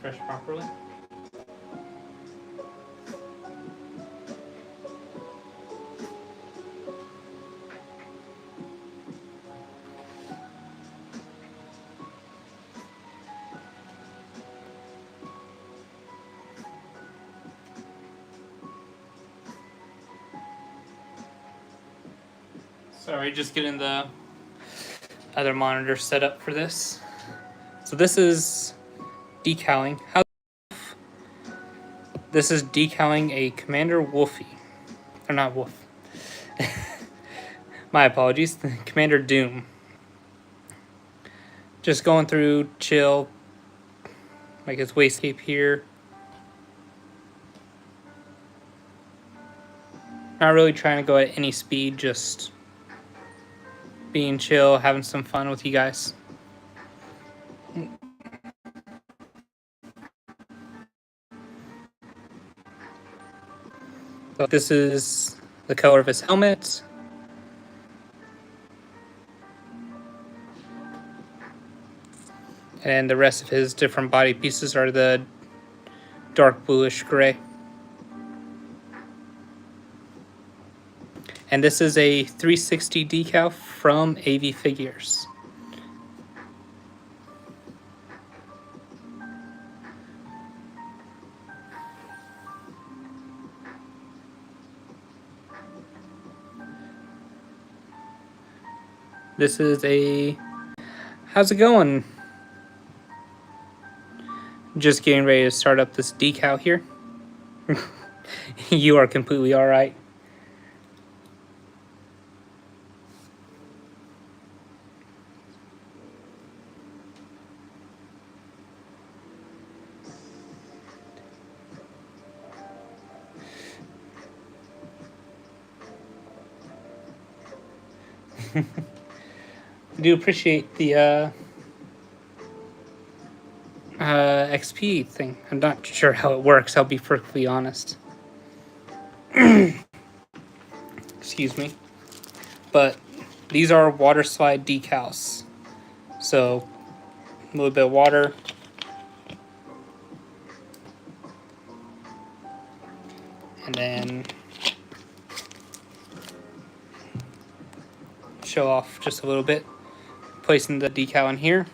refresh properly. Sorry, just getting the other monitor set up for this. So this is decaling. This is decaling a Commander Wolfie. Or not Wolf. My apologies. Commander Doom. Just going through, chill. Like his wascape here. Not really trying to go at any speed, just being chill, having some fun with you guys. So this is the color of his helmet. And the rest of his different body pieces are the dark bluish gray. And this is a 360 decal from AV Figures. This is a... How's it going? Just getting ready to start up this decal here. You are completely alright. I do appreciate the XP thing. I'm not sure how it works, I'll be perfectly honest. Excuse me. But these are water slide decals. So a little bit of water. And then show off just a little bit. Placing the decal in here.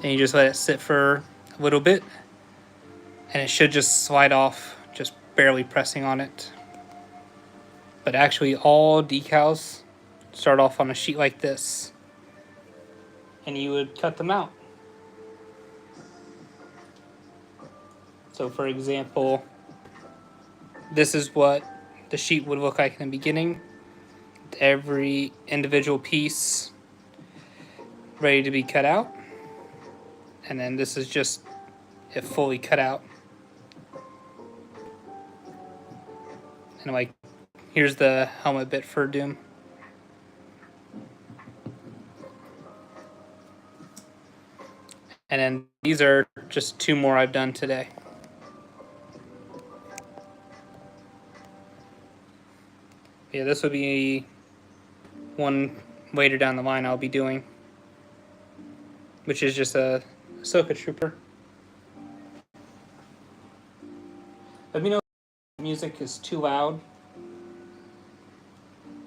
And you just let it sit for a little bit. And it should just slide off, just barely pressing on it. But actually all decals start off on a sheet like this. And you would cut them out. So for example, this is what the sheet would look like in the beginning. Every individual piece ready to be cut out. And then this is just it fully cut out. And like, here's the helmet bit for Doom. And then these are just 2 more I've done today. Yeah, this would be one later down the line I'll be doing, which is just a Ahsoka Trooper. Let me know if the music is too loud.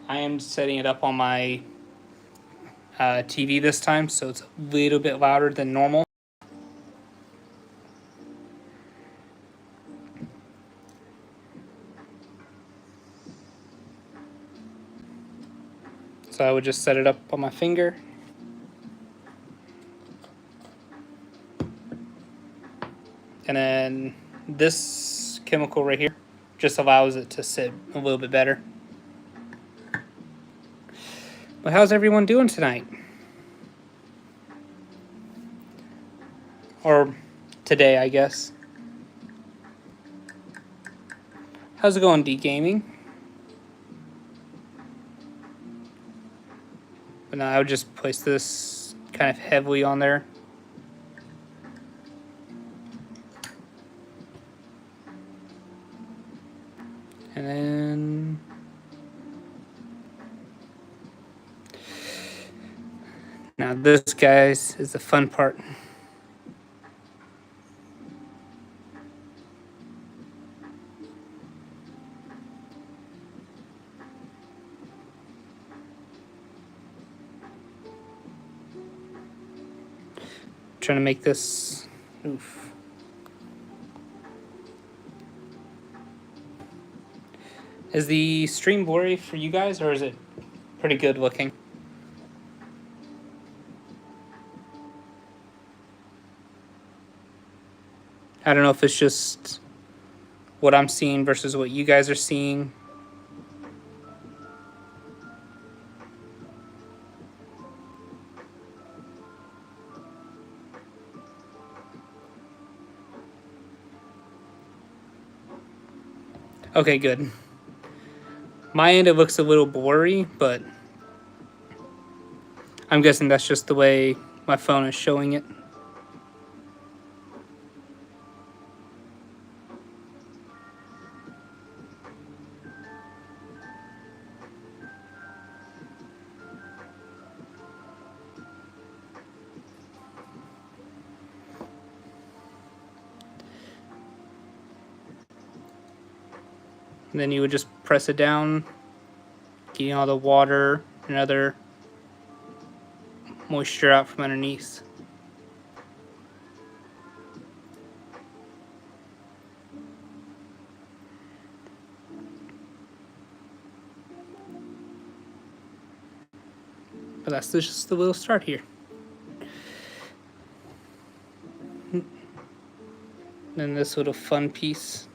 I am setting it up on my TV this time, so it's a little bit louder than normal. So I would just set it up on my finger. And then this chemical right here just allows it to sit a little bit better. But how's everyone doing tonight? Or today, I guess. How's it going, D-Gaming? But now I would just place this kind of heavily on there. And then Now this, guys, is the fun part. Trying to make this. Oof. Is the stream blurry for you guys, or is it pretty good looking? I don't know if it's just what I'm seeing versus what you guys are seeing. Okay, good. My end, it looks a little blurry, but I'm guessing that's just the way my phone is showing it. And then you would just press it down, getting all the water and other moisture out from underneath. But that's just the little start here. Then this little fun piece.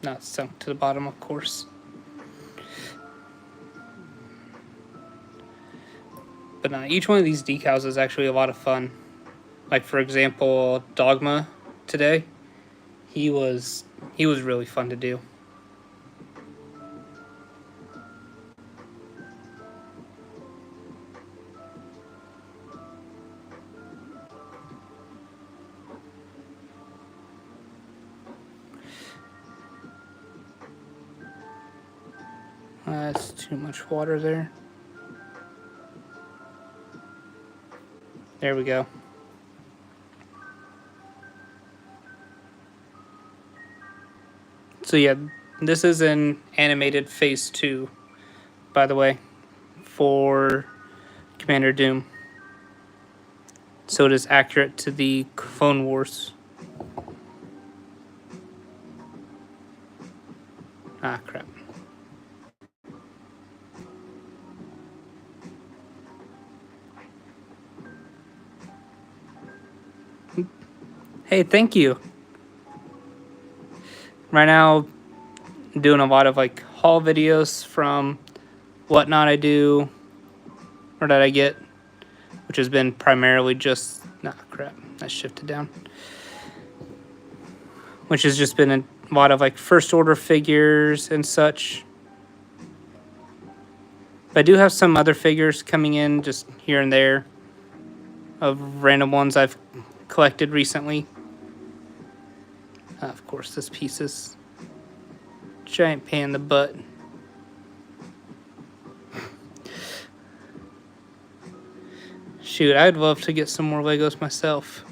Not sunk to the bottom, of course. But each one of these decals is actually a lot of fun. Like, for example, Dogma today. He was really fun to do. That's too much water there. There we go. So yeah, this is an animated phase 2, by the way, for Commander Doom. So it is accurate to the Clone Wars. Ah, crap. Hey, thank you. Right now, I'm doing a lot of like haul videos from whatnot I do or that I get, which has been primarily just crap. I shifted down. Which has just been a lot of like first order figures and such. But I do have some other figures coming in just here and there of random ones I've collected recently. Of course, this piece is giant pain in the butt. Shoot, I'd love to get some more Legos myself.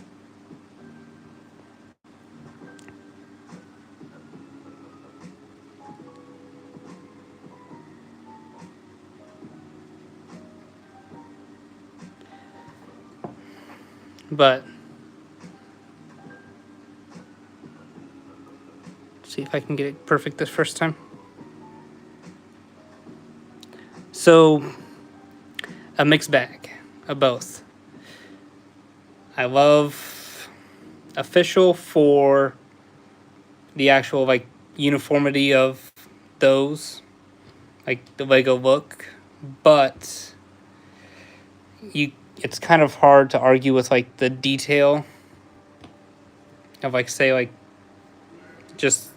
But see if I can get it perfect this first time. So, a mixed bag of both. I love official for the actual like uniformity of those, like the Lego look, but it's kind of hard to argue with like the detail of like say like just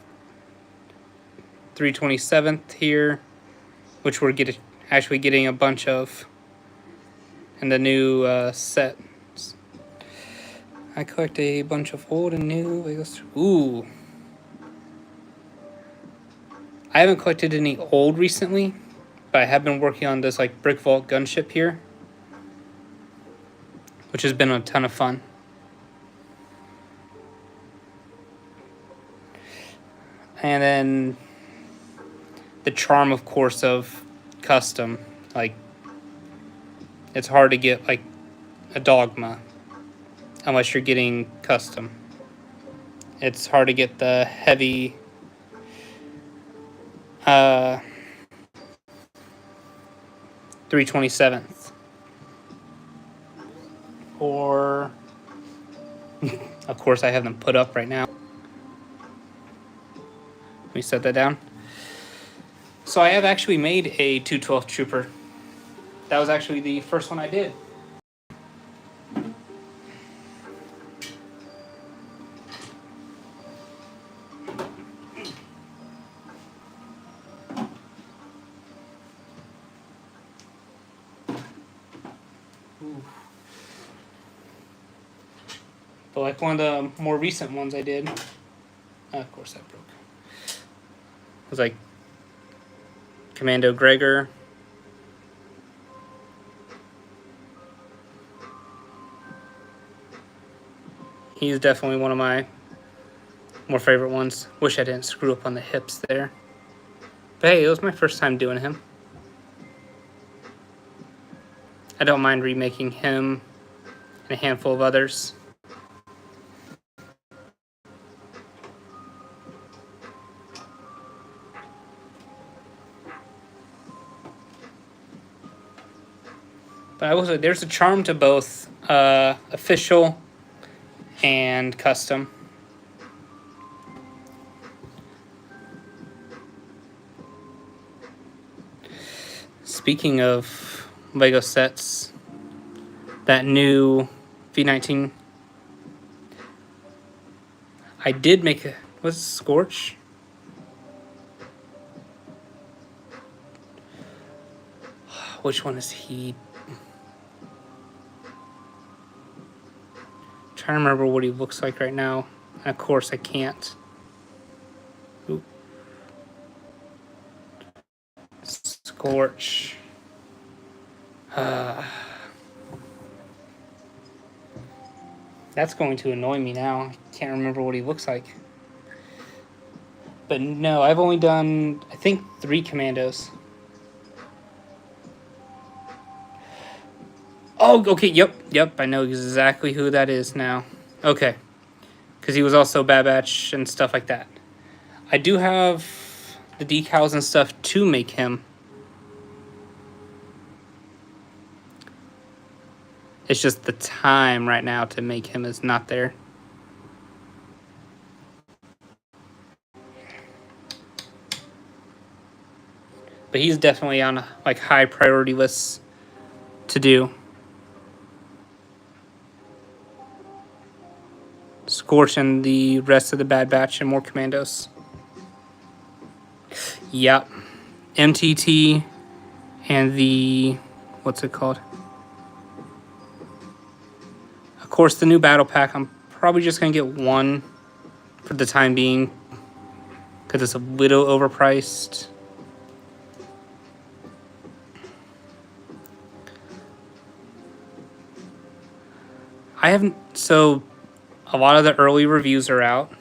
327th here, which we're actually getting a bunch of in the new set. I collect a bunch of old and new Legos. Ooh. I haven't collected any old recently, but I have been working on this like Brick Vault gunship here. which has been a ton of fun. And then the charm, of course, of custom. Like, it's hard to get like a dogma unless you're getting custom. It's hard to get the heavy 3/27th. Or, of course, I have them put up right now. Let me set that down. So I have actually made a 212 Trooper. That was actually the first one I did. But like one of the more recent ones I did, of course that broke. It was like Commando Gregor. He's definitely one of my more favorite ones. Wish I didn't screw up on the hips there. But hey, it was my first time doing him. I don't mind remaking him and a handful of others. But I will say there's a charm to both official and custom. Speaking of Lego sets, that new V19, I did make a, was it Scorch? Which one is he? Trying to remember what he looks like right now. And of course I can't. Oop. Scorch. That's going to annoy me now. I can't remember what he looks like. But no, I've only done, I think, 3 Commandos. Oh, okay, yep, I know exactly who that is now. Okay, because he was also Bad Batch and stuff like that. I do have the decals and stuff to make him. It's just the time right now to make him is not there. But he's definitely on like high priority lists to do. Scorch and the rest of the Bad Batch and more Commandos. Yep. MTT and the, what's it called? Of course, the new battle pack, I'm probably just going to get one for the time being because it's a little overpriced. I haven't, so a lot of the early reviews are out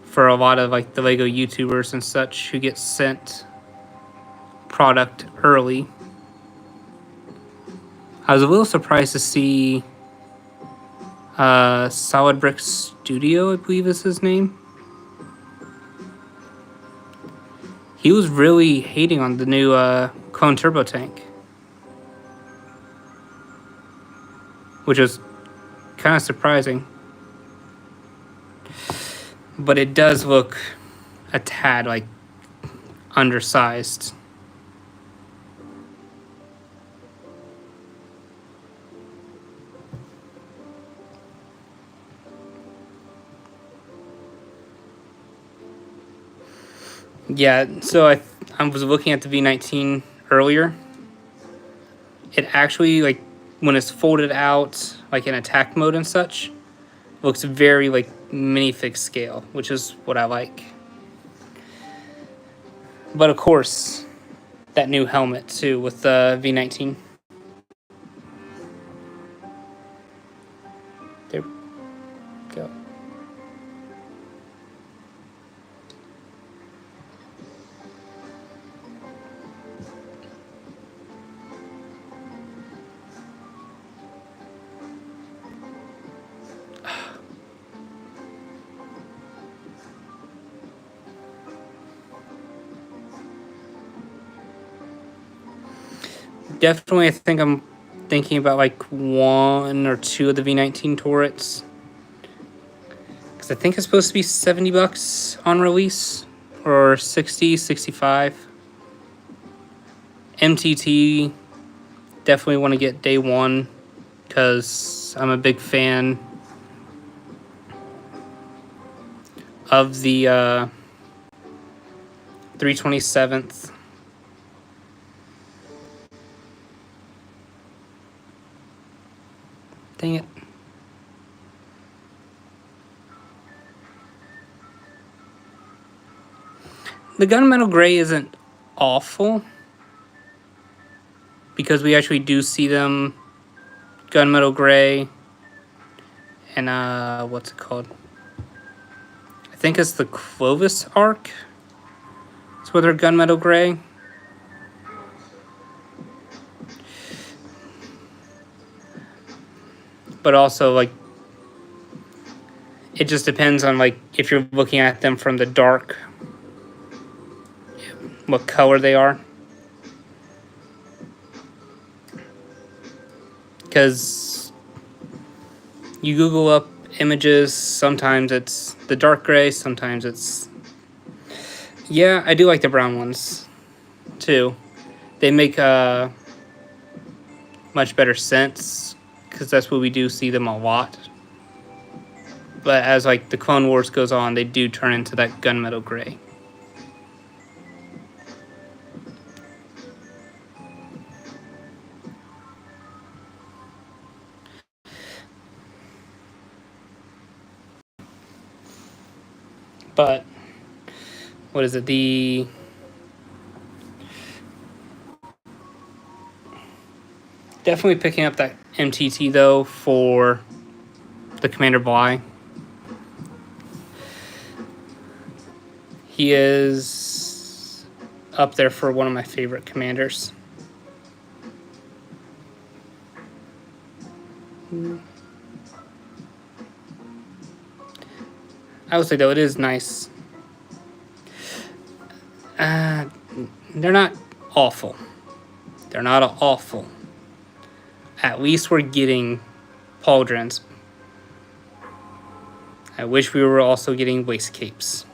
for a lot of like the Lego YouTubers and such who get sent product early. I was a little surprised to see Solid Brick Studio, I believe is his name. He was really hating on the new Clone Turbo Tank, which was kind of surprising. But it does look a tad like undersized. Yeah, so I was looking at the V19 earlier. It actually, like, when it's folded out, like in attack mode and such, looks very like minifig scale, which is what I like. But of course, that new helmet too with the V19. Definitely, I think I'm thinking about like 1 or 2 of the V19 turrets. Because I think it's supposed to be $70 on release. Or 60, 65. MTT, definitely want to get day one. Because I'm a big fan of the 327th. Dang it. The gunmetal gray isn't awful. Because we actually do see them gunmetal gray and what's it called? I think it's the Clovis arc. It's where they're gunmetal gray. But also, like, it just depends on, like, if you're looking at them from the dark, what color they are. Because you Google up images, sometimes it's the dark gray, sometimes it's... Yeah, I do like the brown ones, too. They make much better sense, because that's what we do see them a lot. But as like the Clone Wars goes on, they do turn into that gunmetal gray. But what is it? Definitely picking up that MTT though for the Commander Bly. He is up there for one of my favorite commanders. I would say though it is nice. They're not awful. They're not awful. At least we're getting pauldrons. I wish we were also getting waist capes.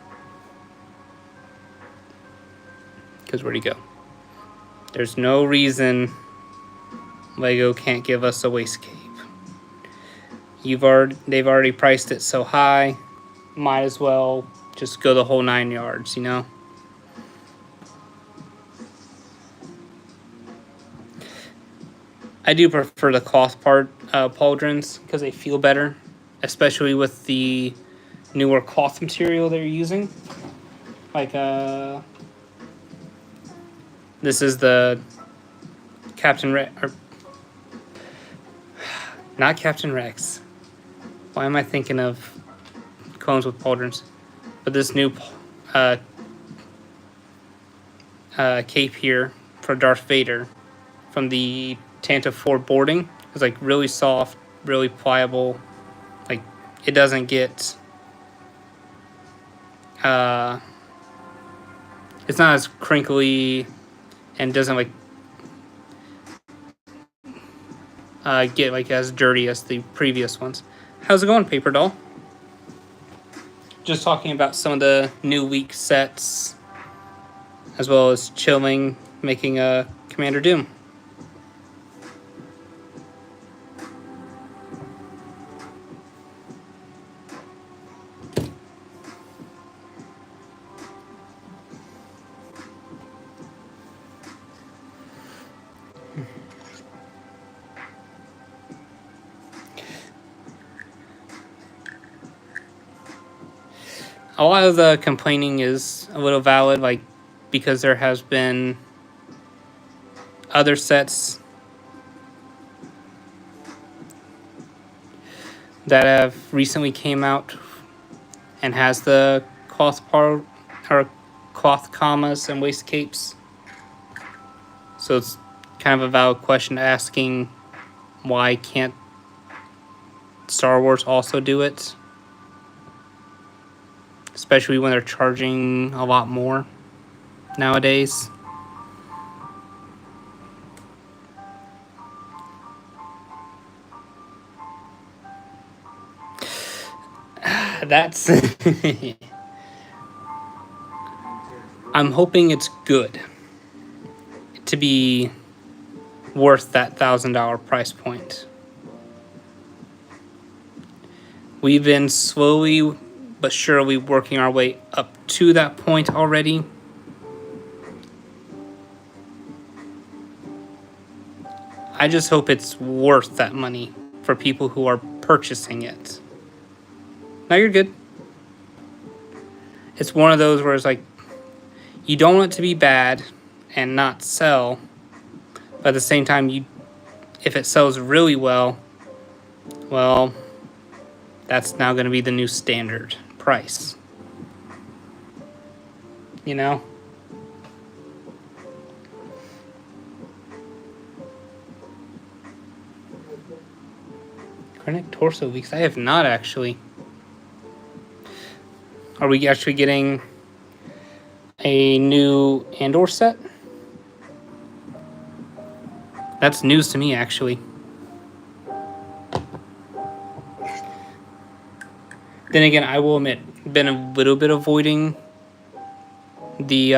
Because where'd he go? There's no reason Lego can't give us a waist cape. They've already priced it so high. Might as well just go the whole 9 yards, you know? I do prefer the cloth part pauldrons because they feel better, especially with the newer cloth material they're using. Like this is the Captain Rex, or not Captain Rex. Why am I thinking of clones with pauldrons? But this new cape here for Darth Vader from the Tantive 4 boarding is like really soft, really pliable. Like it doesn't get it's not as crinkly and doesn't like get like as dirty as the previous ones. How's it going, Paper Doll? Just talking about some of the new week sets, as well as chilling, making a Commander Doom. A lot of the complaining is a little valid, like because there has been other sets that have recently came out and has the cloth part or cloth commas and waist capes. So it's kind of a valid question asking why can't Star Wars also do it? Especially when they're charging a lot more nowadays. That's... I'm hoping it's good to be worth that $1,000 price point. We've been slowly but surely working our way up to that point already. I just hope it's worth that money for people who are purchasing it. Now you're good. It's one of those where it's like, you don't want it to be bad and not sell, but at the same time, if it sells really well, that's now going to be the new standard price. You know? Chronic torso weeks? I have not actually. Are we actually getting a new Andor set? That's news to me, actually. Then again, I will admit, been a little bit avoiding the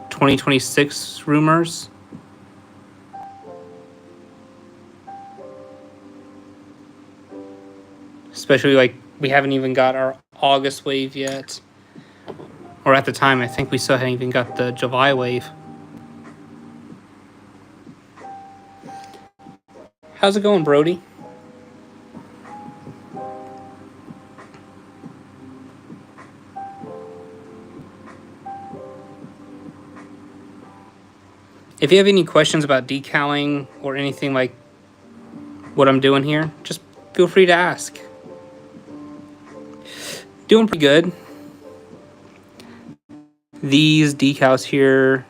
2026 rumors. Especially, like, we haven't even got our August wave yet. Or at the time, I think we still hadn't even got the July wave. How's it going, Brody? If you have any questions about decaling or anything like what I'm doing here, just feel free to ask. Doing pretty good. These decals here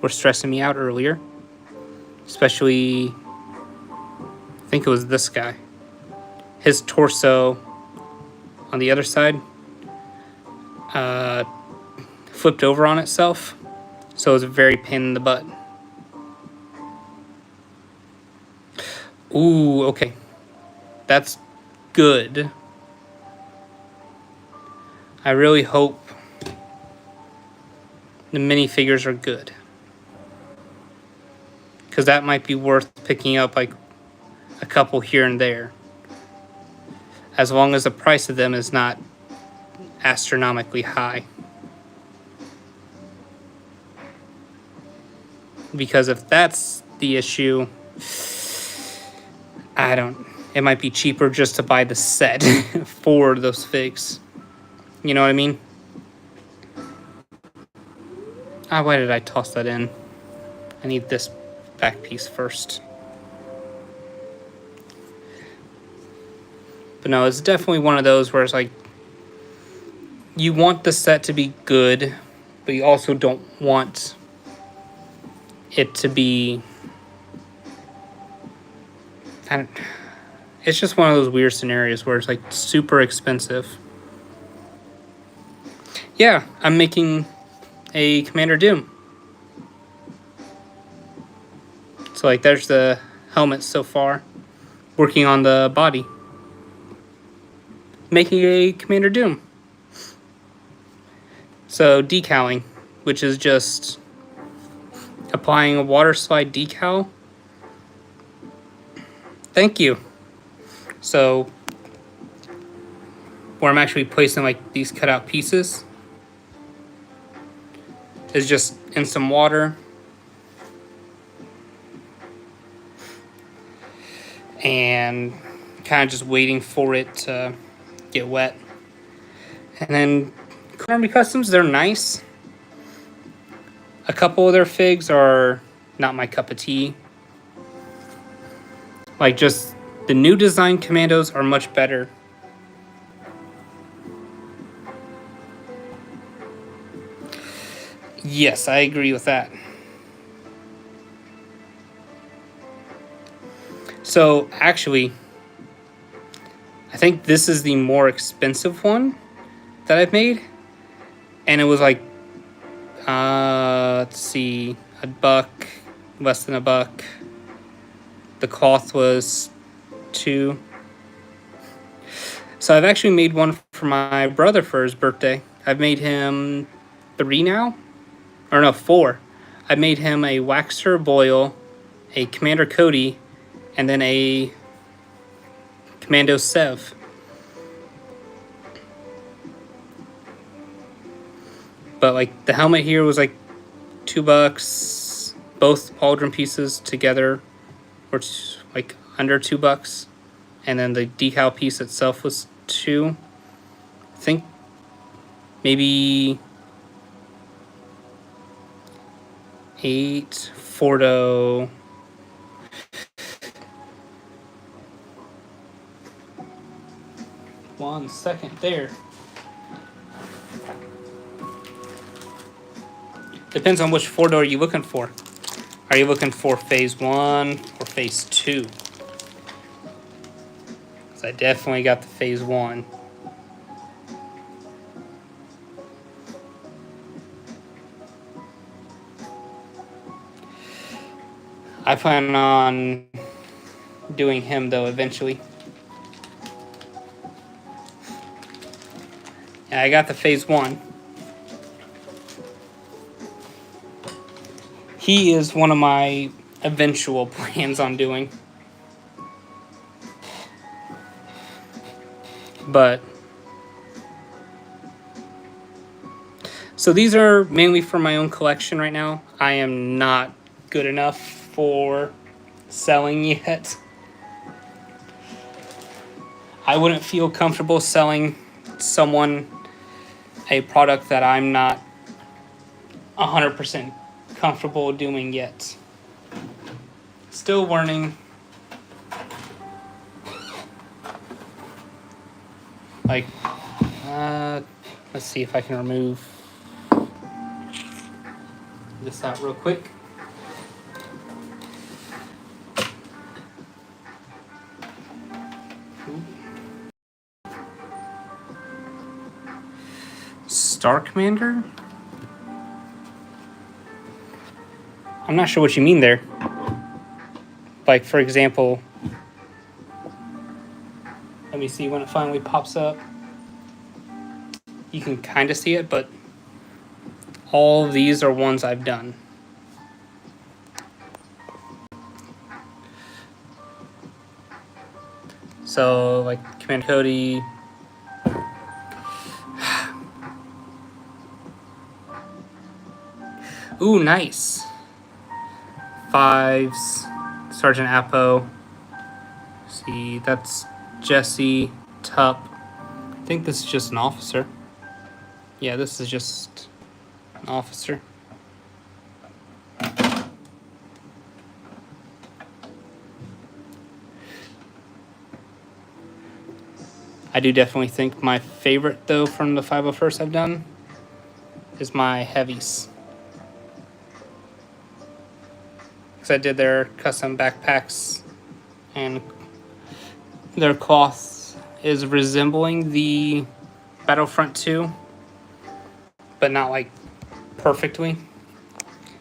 were stressing me out earlier. Especially, I think it was this guy. His torso on the other side flipped over on itself. So it was a very pain in the butt. Ooh, okay. That's good. I really hope the minifigures are good. Because that might be worth picking up like a couple here and there. As long as the price of them is not astronomically high. Because if that's the issue, it might be cheaper just to buy the set for those figs. You know what I mean? Why did I toss that in? I need this back piece first. But no, it's definitely one of those where it's like, you want the set to be good, but you also don't want it to be... It's just one of those weird scenarios where it's like super expensive. Yeah, I'm making a Commander Doom. So like there's the helmet so far. Working on the body. Making a Commander Doom. So decaling, which is just applying a water slide decal. Thank you. So where I'm actually placing like these cutout pieces is just in some water. And kind of just waiting for it to get wet. And then Army Customs, they're nice. A couple of their figs are not my cup of tea. Like just the new design commandos are much better. Yes, I agree with that. So actually, I think this is the more expensive one that I've made. And it was like, let's see, $1, less than $1. The cloth was $2. So I've actually made one for my brother for his birthday. I've made him 3 now, or no, 4. I made him a Waxer Boyle, a Commander Cody, and then a Commando Sev. But like the helmet here was like $2. Both pauldron pieces together were like under $2, and then the decal piece itself was 2. I think maybe 8 Fordo. One second there. Depends on which Fordo are you looking for. Are you looking for phase 1 or phase 2? Because I definitely got the phase 1. I plan on doing him though eventually. Yeah, I got the phase 1. He is one of my eventual plans on doing. But so these are mainly for my own collection right now. I am not good enough for selling yet. I wouldn't feel comfortable selling someone a product that I'm not 100% comfortable doing yet. Still learning. Like, let's see if I can remove this out real quick. Star Commander? I'm not sure what you mean there. Like, for example, let me see when it finally pops up. You can kind of see it, but all of these are ones I've done. So, like, Commander Cody. Ooh, nice. 5s. Sergeant Apo. See, that's Jesse Tupp. I think this is just an officer. Yeah, this is just an officer. I do definitely think my favorite, though, from the 501st I've done is my heavies. Because I did their custom backpacks, and their cloth is resembling the Battlefront 2, but not like perfectly.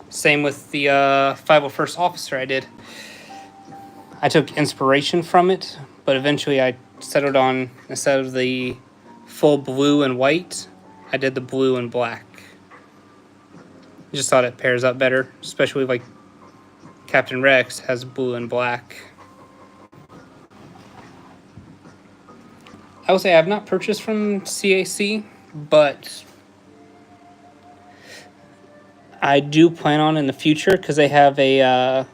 Same with the 501st Officer I did. I took inspiration from it, but eventually I settled on, instead of the full blue and white, I did the blue and black. I just thought it pairs up better, especially like Captain Rex has blue and black. I will say I have not purchased from CAC, but I do plan on in the future because they have a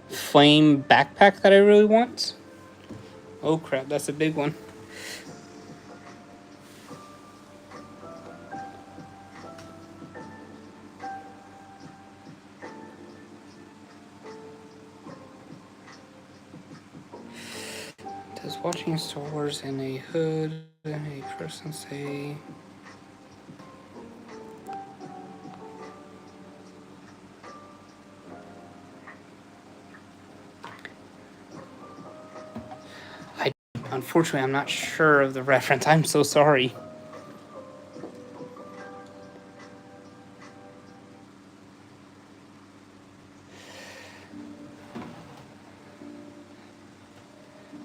flame backpack that I really want. Oh crap, that's a big one. Does watching Star Wars in a hood a person say... Unfortunately, I'm not sure of the reference. I'm so sorry.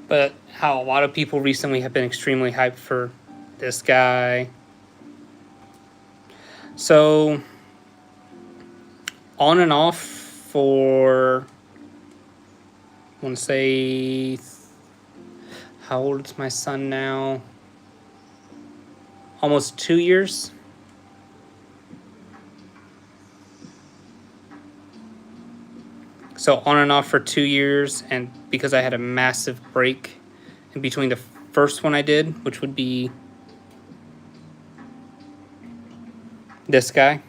But how a lot of people recently have been extremely hyped for this guy. So, on and off for, I want to say, how old is my son now? Almost 2 years. So on and off for 2 years, and because I had a massive break in between the first one I did, which would be this guy.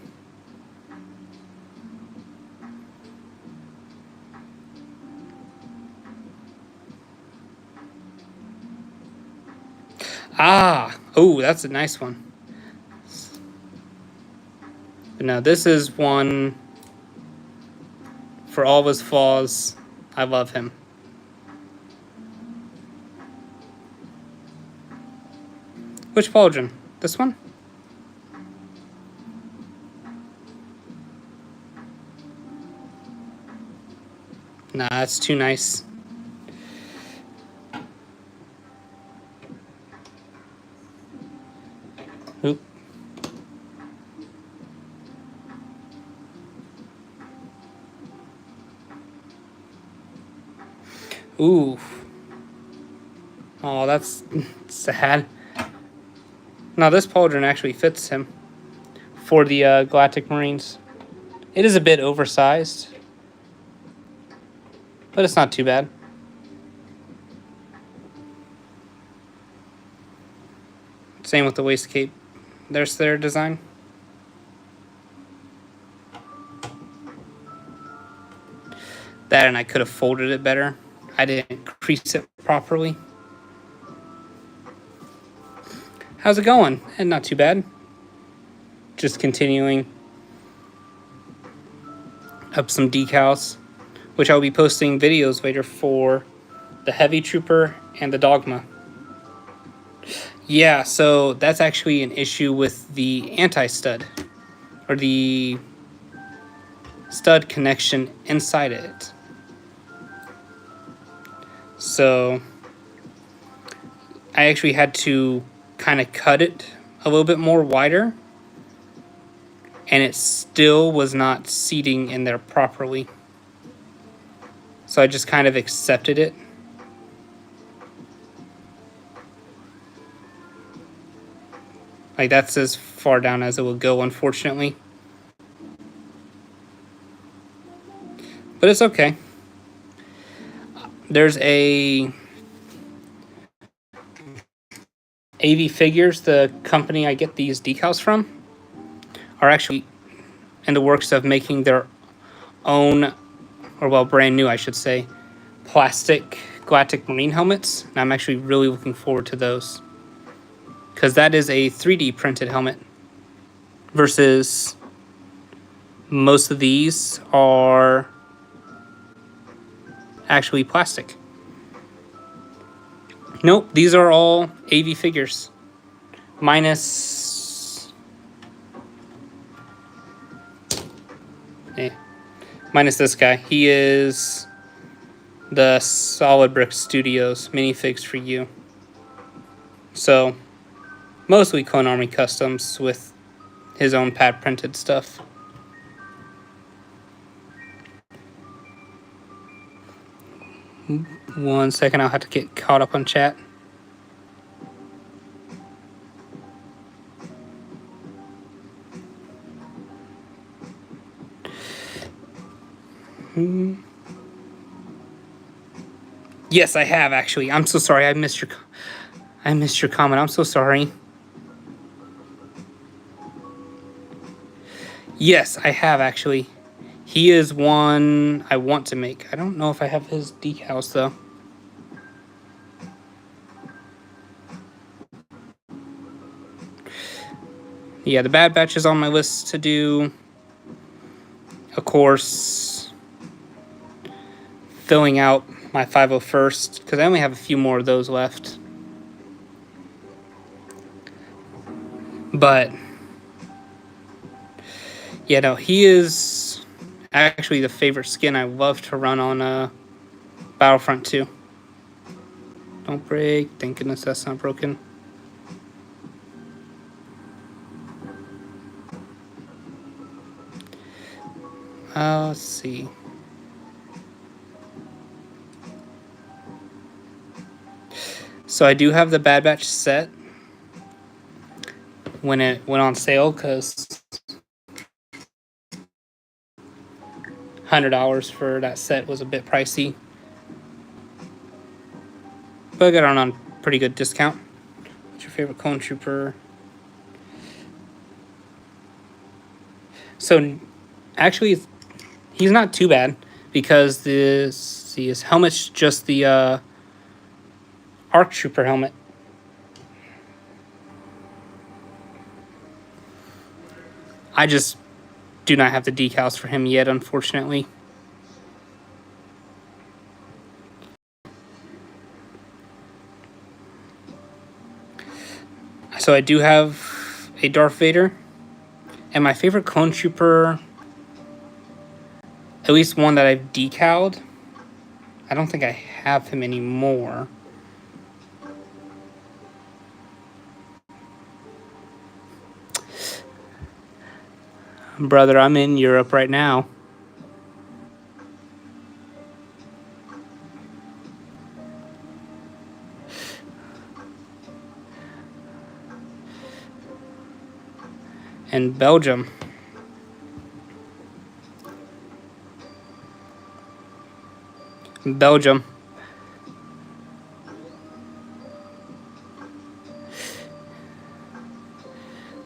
Oh, that's a nice one. But no, this is one, for all of his flaws, I love him. Which pauldron? This one? Nah, that's too nice. Oop. Ooh. Oh, that's sad. Now this pauldron actually fits him for the Galactic Marines. It is a bit oversized, but it's not too bad. Same with the waist cape. There's their design. That, and I could have folded it better. I didn't crease it properly. How's it going? And not too bad. Just continuing up some decals, which I'll be posting videos later for the Heavy Trooper and the Dogma. Yeah, so that's actually an issue with the anti-stud, or the stud connection inside it. So I actually had to kind of cut it a little bit more wider, and it still was not seating in there properly. So I just kind of accepted it. Like, that's as far down as it will go, unfortunately. But it's okay. There's a AV Figures, the company I get these decals from, are actually in the works of making their own, or well, brand new, I should say, plastic Galactic Marine helmets. And I'm actually really looking forward to those, because that is a 3D printed helmet versus most of these are actually plastic. Nope, these are all AV Figures. Minus this guy. He is the Solid Brick Studios minifigs for you. So, mostly Clone Army customs with his own pad printed stuff. One second, I'll have to get caught up on chat. Yes, I have actually. I'm so sorry. I missed your comment. I'm so sorry. Yes, I have actually. He is one I want to make. I don't know if I have his decals though. Yeah, the Bad Batch is on my list to do. Of course, filling out my 501st, because I only have a few more of those left. But yeah, no, he is actually the favorite skin I love to run on Battlefront 2. Don't break. Thank goodness that's not broken. Let's see. So I do have the Bad Batch set when it went on sale because $100 for that set was a bit pricey. But I got it on pretty good discount. What's your favorite clone trooper? So actually, he's not too bad because his helmet's just the ARC Trooper helmet. I just do not have the decals for him yet, unfortunately. So I do have a Darth Vader. And my favorite clone trooper, at least one that I've decaled, I don't think I have him anymore. Brother, I'm in Europe right now. And Belgium. Belgium.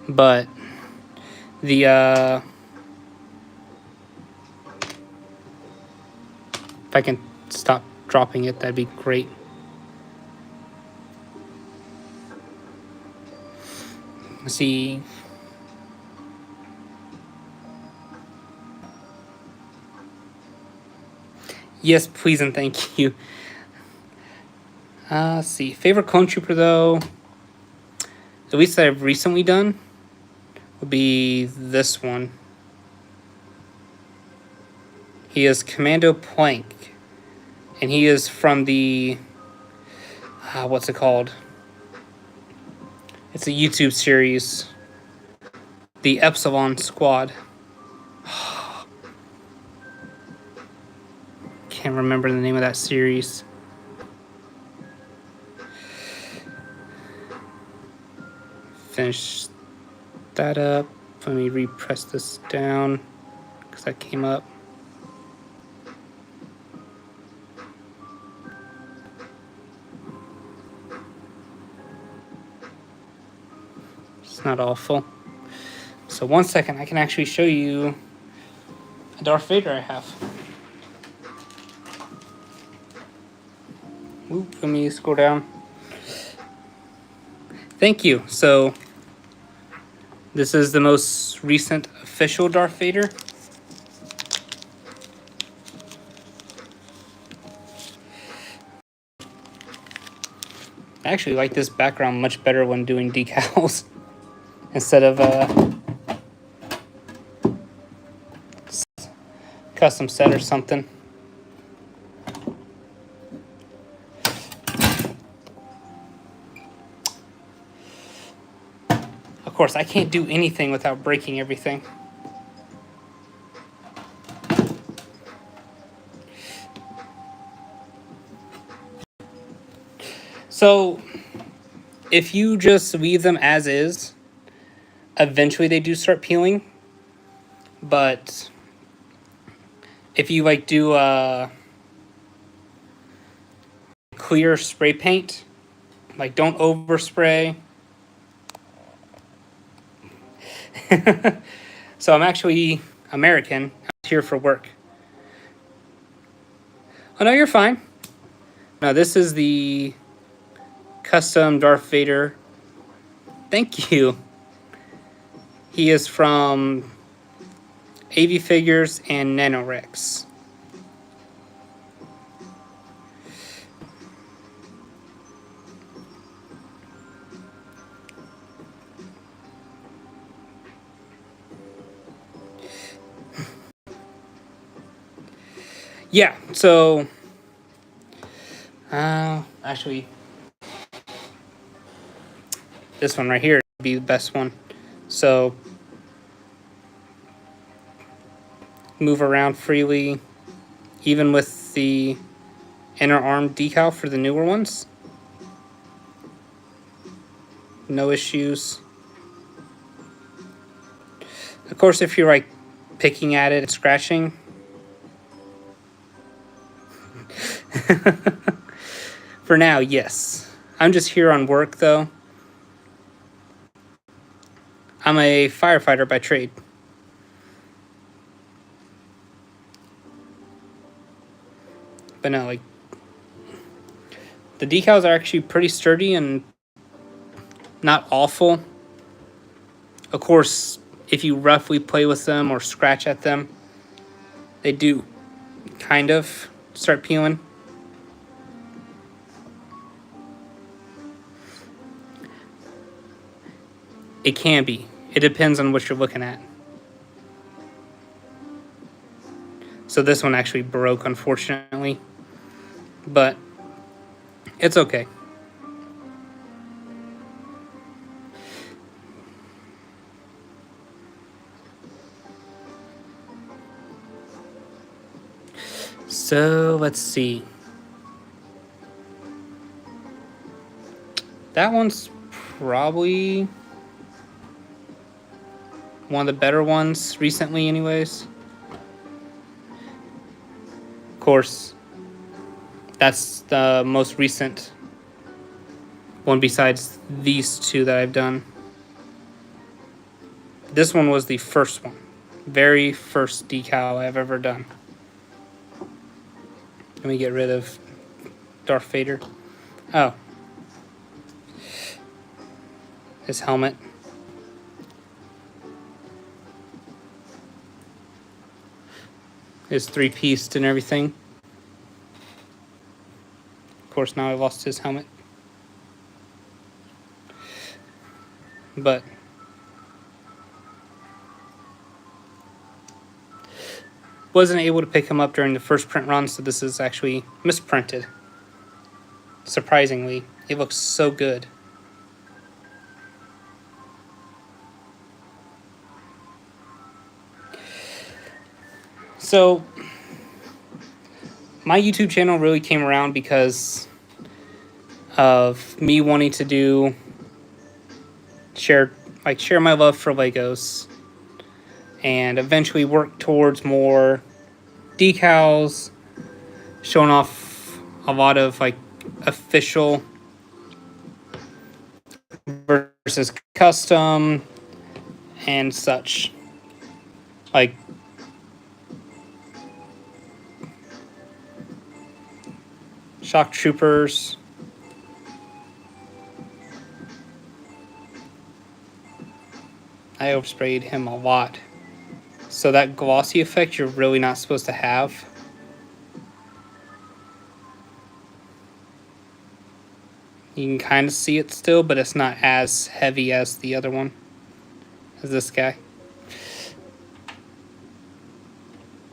But the if I can stop dropping it, that'd be great. Let's see. Yes, please and thank you. Let's see. Favorite clone trooper though, at least that I've recently done, would be this one. He is Commando Plank, and he is from the what's it called? It's a YouTube series, the Epsilon Squad. Can't remember the name of that series. Finish that up. Let me repress this down because that came up. It's not awful. So 1 second, I can actually show you a Darth Vader I have. Oop, let me scroll down. Thank you. So this is the most recent official Darth Vader. I actually like this background much better when doing decals instead of custom set or something. Of course, I can't do anything without breaking everything. So, if you just leave them as is, eventually they do start peeling. But if you like do clear spray paint, like don't overspray. So I'm actually American. I'm here for work. Oh no, you're fine. No, this is the custom Darth Vader. Thank you. He is from AV Figures and Nanorex. Yeah, so actually this one right here would be the best one. So move around freely, even with the inner arm decal for the newer ones. No issues. Of course, if you're like picking at it and scratching, for now, yes. I'm just here on work though. I'm a firefighter by trade. But no, like, the decals are actually pretty sturdy and not awful. Of course, if you roughly play with them or scratch at them, they do kind of start peeling. It can be. It depends on what you're looking at. So this one actually broke, unfortunately. But it's okay. So let's see. That one's probably one of the better ones recently anyways. Of course, that's the most recent one besides these two that I've done. This one was the first one. Very first decal I've ever done. Let me get rid of Darth Vader. Oh. His helmet. His three-pieced and everything. Of course, now I've lost his helmet. But wasn't able to pick him up during the first print run, so this is actually misprinted. Surprisingly, it looks so good. So my YouTube channel really came around because of me wanting to share my love for Legos and eventually work towards more decals, showing off a lot of like official versus custom and such. Like Shock Troopers. I oversprayed him a lot. So that glossy effect you're really not supposed to have. You can kind of see it still, but it's not as heavy as the other one, as this guy.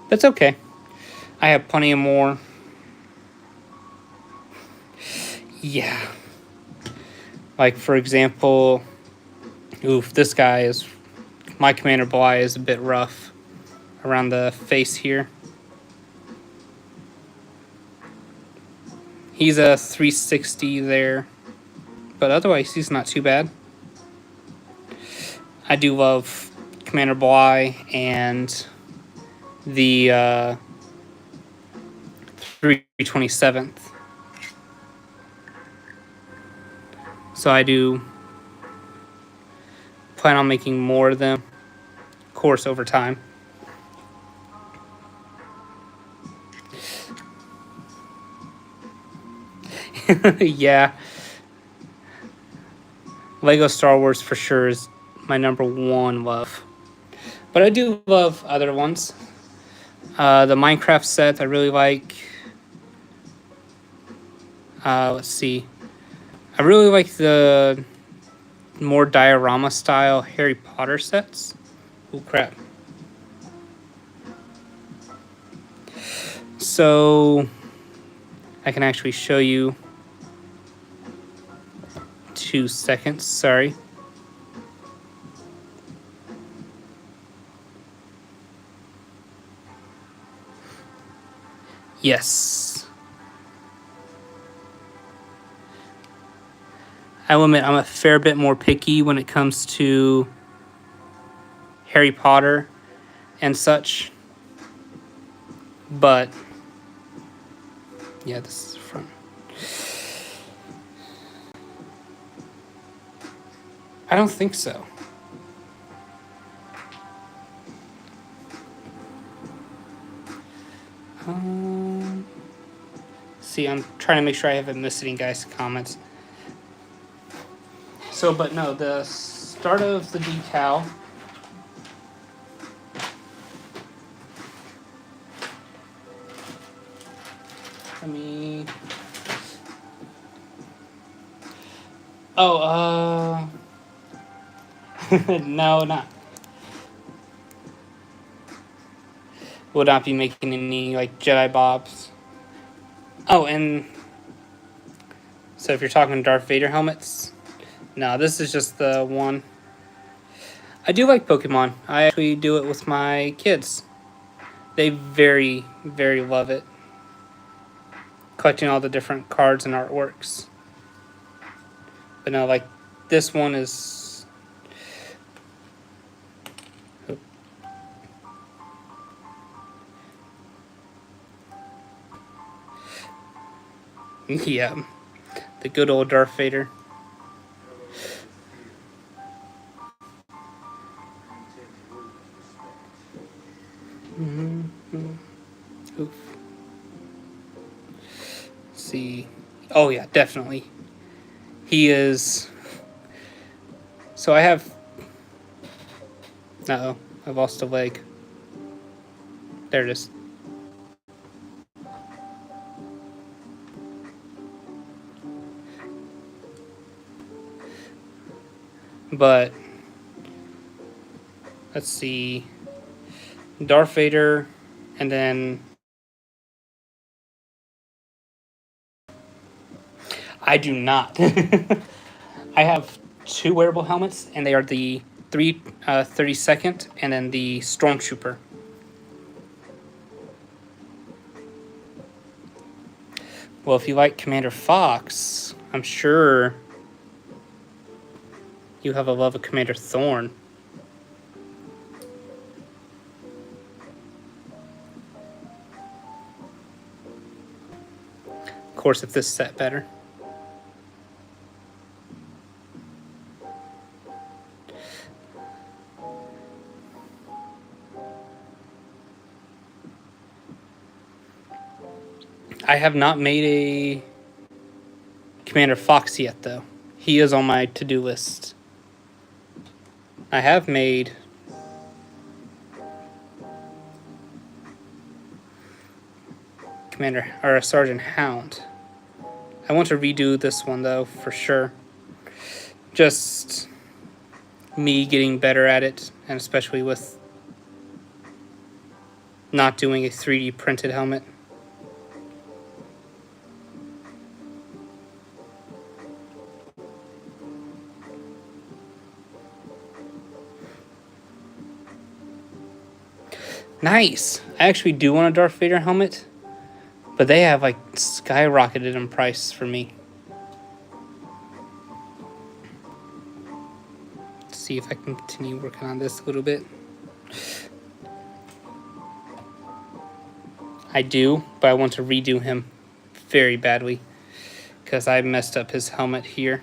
That's okay. I have plenty of more. Yeah. Like, for example, oof, this guy is, my Commander Bly is a bit rough around the face here. He's a 360 there, but otherwise he's not too bad. I do love Commander Bly and the 327th. So I do plan on making more of them, of course, over time. Yeah. Lego Star Wars for sure is my #1 love. But I do love other ones. The Minecraft set I really like. Let's see. I really like the more diorama style Harry Potter sets. Oh crap. So I can actually show you 2 seconds, sorry. Yes. I will admit I'm a fair bit more picky when it comes to Harry Potter and such. But yeah, this is the front. I don't think so. See, I'm trying to make sure I haven't missed any guys' comments. So, but no, the start of the decal. Let me. Oh, no, not. Will not be making any like Jedi Bobs. Oh, and so if you're talking Darth Vader helmets, no, this is just the one. I do like Pokemon. I actually do it with my kids. They very, very love it. Collecting all the different cards and artworks. But no, like this one is. Yeah, the good old Darth Vader. Oof. See. Oh, yeah, definitely. He is. So I have. Uh-oh, I've lost a leg. There it is. But let's see. Darth Vader, and then I do not. I have 2 wearable helmets, and they are the 32nd and then the Stormtrooper. Well, if you like Commander Fox, I'm sure you have a love of Commander Thorn. Of course, if this set better. I have not made a Commander Fox yet, though. He is on my to-do list. I have made Commander or Sergeant Hound. I want to redo this one though for sure. Just me getting better at it, and especially with not doing a 3D printed helmet. Nice. I actually do want a Darth Vader helmet, but they have like skyrocketed in price for me. Let's see if I can continue working on this a little bit. I do, but I want to redo him very badly because I messed up his helmet here.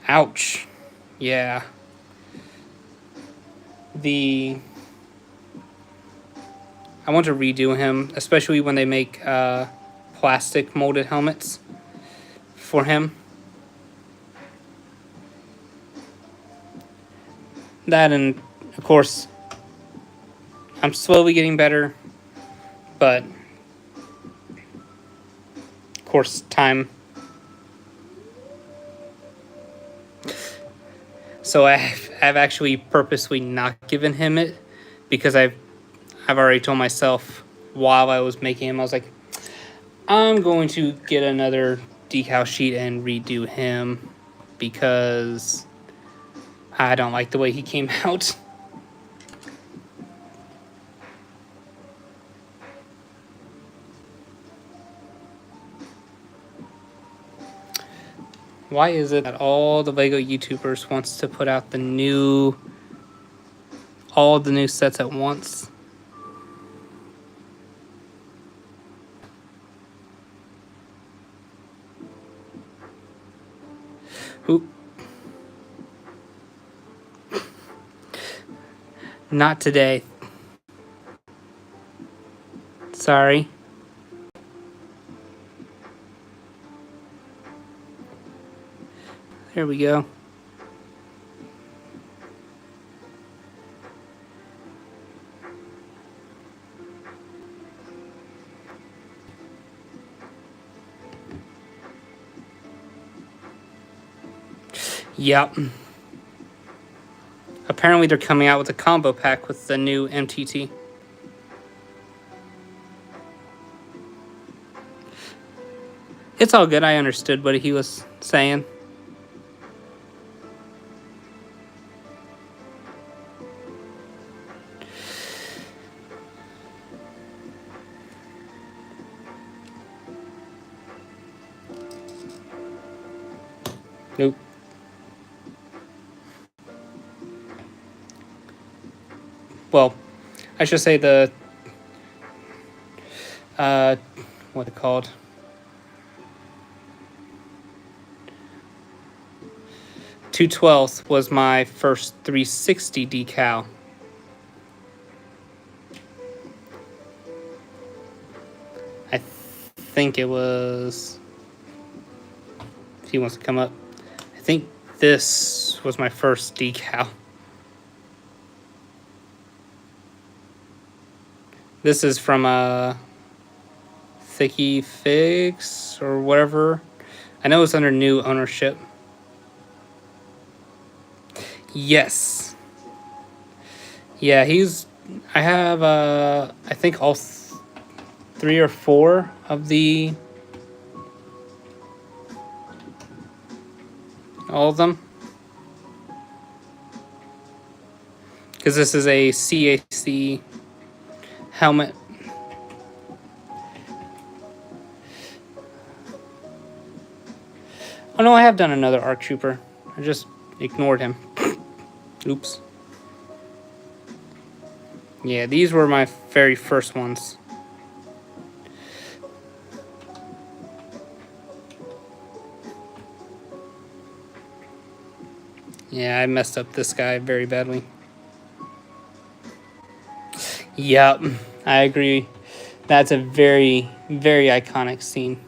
Ouch. Yeah. I want to redo him, especially when they make plastic molded helmets for him. That, and of course, I'm slowly getting better, but of course, time. So I've actually purposely not given him it because I've already told myself while I was making him, I was like, I'm going to get another decal sheet and redo him because I don't like the way he came out. Why is it that all the Lego YouTubers wants to put out all the new sets at once? Who? Not today. Sorry. There we go. Yep. Apparently they're coming out with a combo pack with the new MTT. It's all good. I understood what he was saying. Nope. Well, I should say the what it called? 2/12 was my first 360 decal. I think it was. If he wants to come up, I think this was my first decal. This is from Thicky Figs or whatever. I know it's under new ownership. Yes. Yeah, I have I think all 3 or 4 of all of them. Because this is a CAC helmet. Oh no, I have done another ARC Trooper. I just ignored him. Oops. Yeah, these were my very first ones. Yeah, I messed up this guy very badly. Yep, I agree. That's a very, very iconic scene.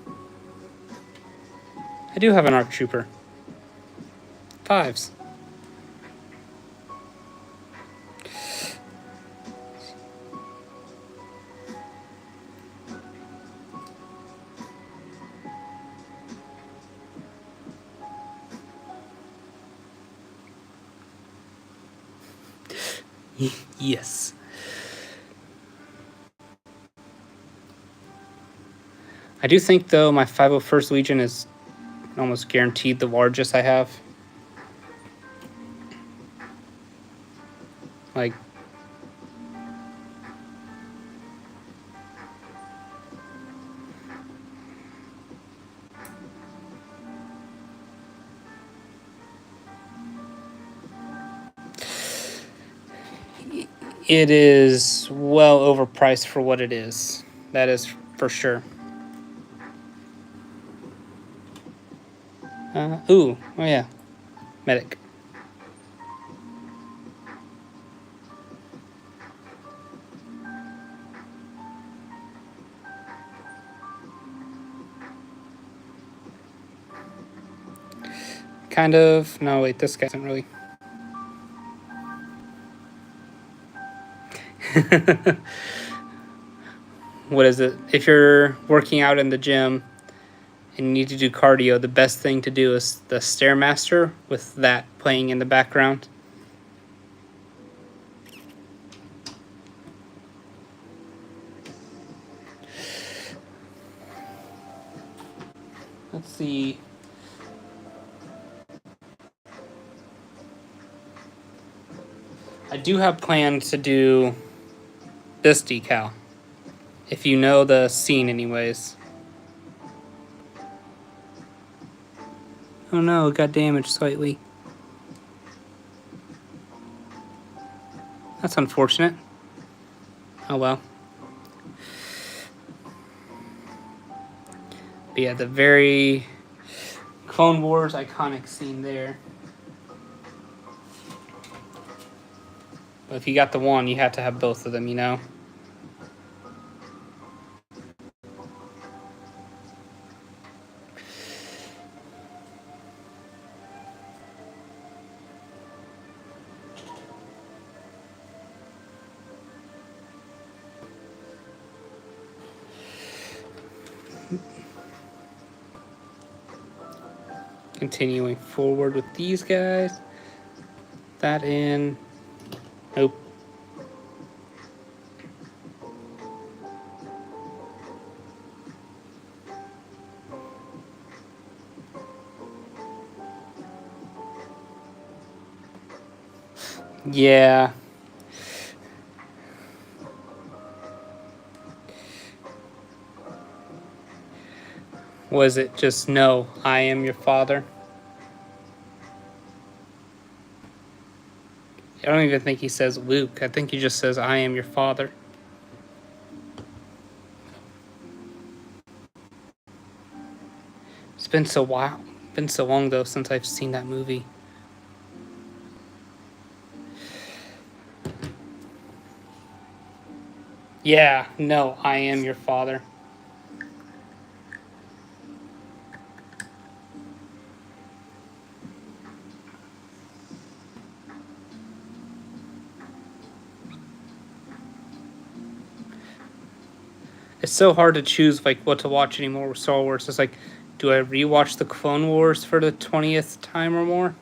I do have an ARC Trooper. 5s. Yes. I do think, though, my 501st Legion is almost guaranteed the largest I have. Like, it is well overpriced for what it is. That is for sure. Oh yeah, medic. Kind of. No, wait, this guy isn't really. What is it? If you're working out in the gym and you need to do cardio, the best thing to do is the Stairmaster with that playing in the background. see. I do have plans to do this decal. If you know the scene anyways. Oh no, it got damaged slightly. That's unfortunate. Oh well. But yeah, the very Clone Wars iconic scene there. But if you got the one, you have to have both of them, you know? Continuing forward with these guys. That in. Nope. Yeah. Was it just no, I am your father? I don't even think he says Luke. I think he just says, I am your father. It's been so long though since I've seen that movie. Yeah, no, I am your father. It's so hard to choose like what to watch anymore with Star Wars. It's like, do I rewatch the Clone Wars for the 20th time or more?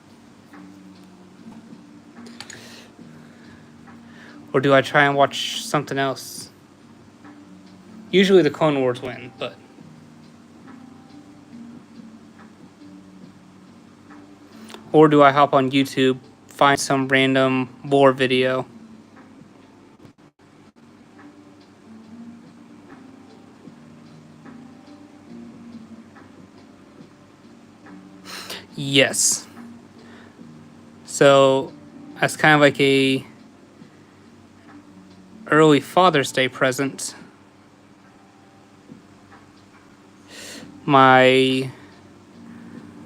Or do I try and watch something else? Usually the Clone Wars win, but... Or do I hop on YouTube, find some random lore video? Yes. So, that's kind of like a early Father's Day present. My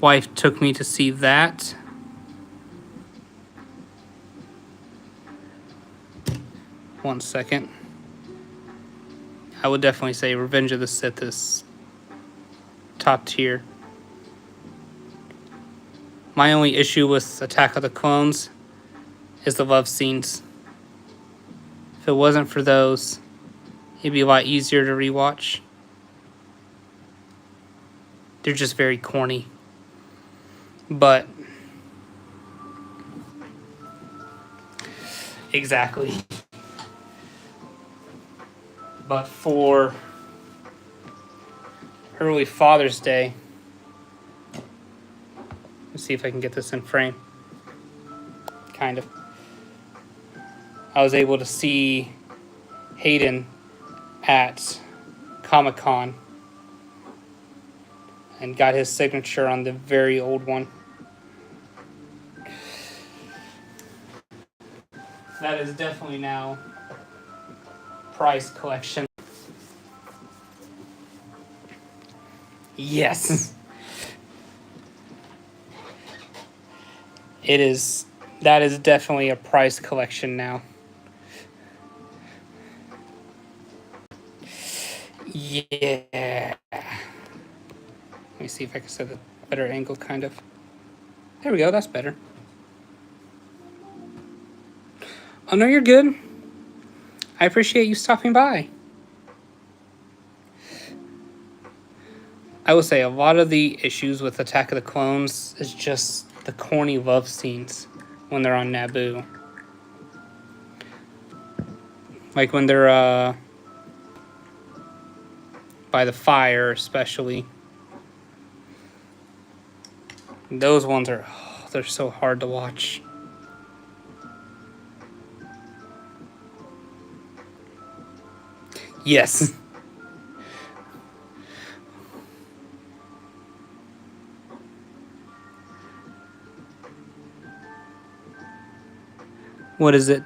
wife took me to see that. One second. I would definitely say Revenge of the Sith is top tier. My only issue with Attack of the Clones is the love scenes. If it wasn't for those, it'd be a lot easier to rewatch. They're just very corny. But exactly. But for early Father's Day, let's see if I can get this in frame. Kind of. I was able to see Hayden at Comic-Con and got his signature on the very old one. That is definitely now prized collection. Yes. It is. That is definitely a prized collection now. Yeah. Let me see if I can set a better angle, kind of. There we go, that's better. Oh, no, you're good. I appreciate you stopping by. I will say a lot of the issues with Attack of the Clones is just the corny love scenes when they're on Naboo. Like when they're by the fire, especially. Those ones are, oh, they're so hard to watch. Yes. What is it?